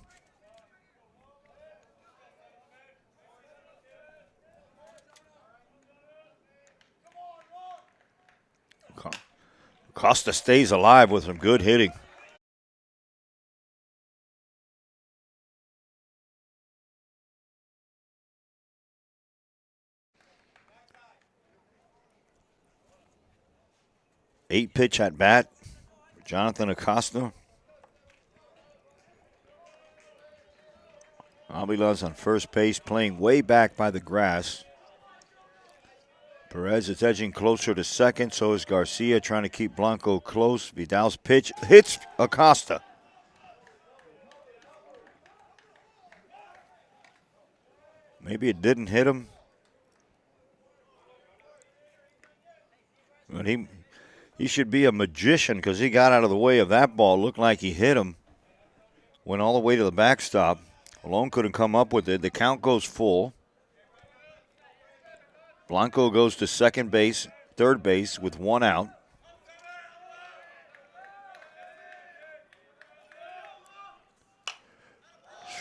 Acosta stays alive with some good hitting. Eight pitch at bat for Jonathan Acosta. Avila's on first base, playing way back by the grass. Perez is edging closer to second, so is Garcia, trying to keep Blanco close. Vidal's pitch hits Acosta. Maybe it didn't hit him. But he should be a magician because he got out of the way of that ball. Looked like he hit him. Went all the way to the backstop. Malone couldn't come up with it. The count goes full. Blanco goes to second base, third base with one out.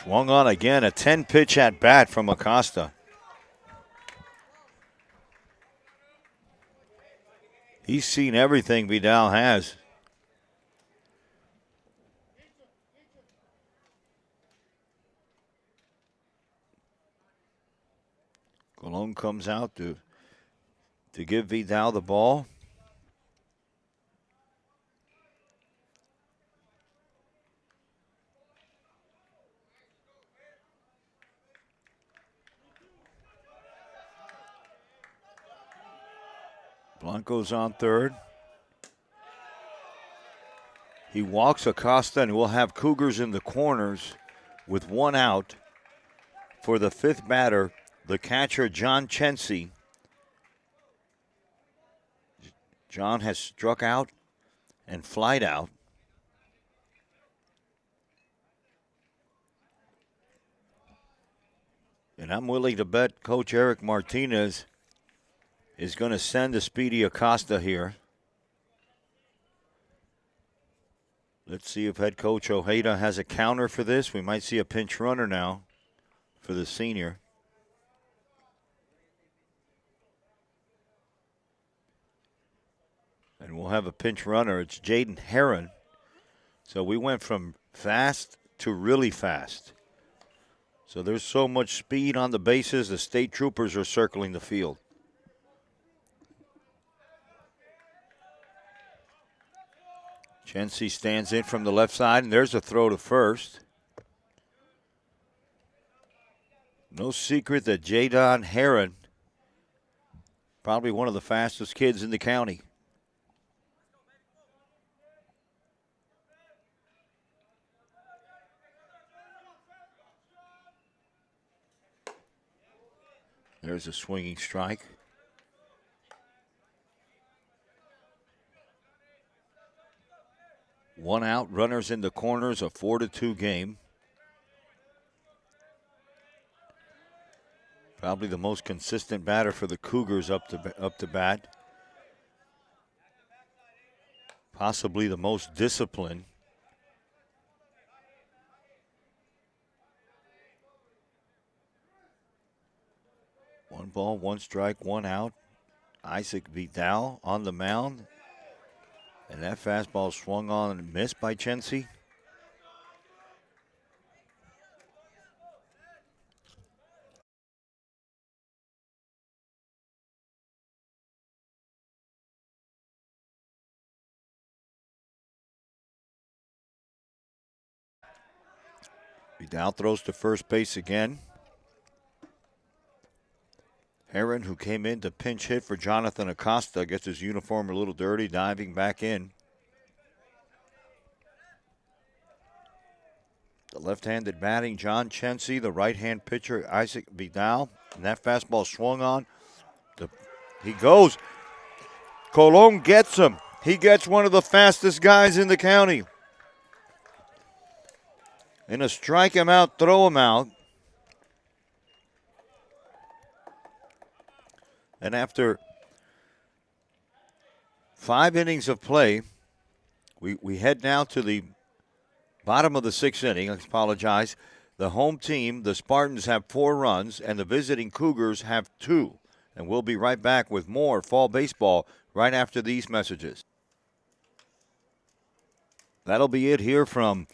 Swung on again, a 10-pitch at bat from Acosta. He's seen everything Vidal has. Colon comes out to give Vidal the ball. Blanco's on third. He walks Acosta, and we'll have Cougars in the corners with one out for the fifth batter, the catcher, John Chency. John has struck out and flied out. And I'm willing to bet Coach Eric Martinez is going to send a Speedy Acosta here. Let's see if head coach Ojeda has a counter for this. We might see a pinch runner now for the senior. And we'll have a pinch runner. It's Jaden Herron. So we went from fast to really fast. So there's so much speed on the bases, the state troopers are circling the field. Chency stands in from the left side, and there's a throw to first. No secret that Jadon Herron, probably one of the fastest kids in the county. There's a swinging strike. One out, runners in the corners, a 4-2 game. Probably the most consistent batter for the Cougars up to bat. Possibly the most disciplined. One ball, one strike, one out. Isaac Vidal on the mound. And that fastball swung on and missed by Chency. Vidal throws to first base again. Herron, who came in to pinch hit for Jonathan Acosta, gets his uniform a little dirty, diving back in. The left-handed batting, John Chency. The right-hand pitcher, Isaac Vidal. And that fastball swung on. He goes. Colon gets him. He gets one of the fastest guys in the county. In a strike him out, throw him out. And after 5 innings of play, we head now to the bottom of the 6th inning. I apologize. The home team, the Spartans, have 4 runs, and the visiting Cougars have 2. And we'll be right back with more fall baseball right after these messages. That'll be it here from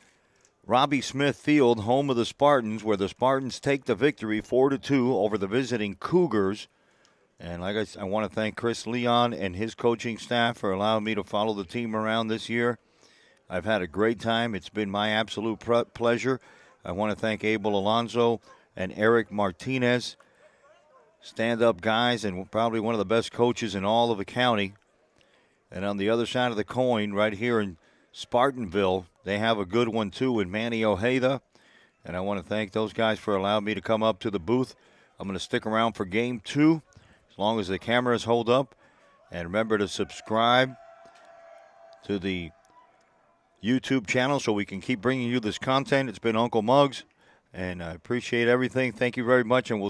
Robbie Smith Field, home of the Spartans, where the Spartans take the victory 4-2 over the visiting Cougars. And like I want to thank Chris Leon and his coaching staff for allowing me to follow the team around this year. I've had a great time. It's been my absolute pleasure. I want to thank Abel Alonso and Eric Martinez, stand-up guys and probably one of the best coaches in all of the county. And on the other side of the coin, right here in Spartanville, they have a good one too in Manny Ojeda. And I want to thank those guys for allowing me to come up to the booth. I'm going to stick around for game 2. As long as the cameras hold up. And remember to subscribe to the YouTube channel so we can keep bringing you this content. It's been Uncle Muggs, and I appreciate everything. Thank you very much, and we'll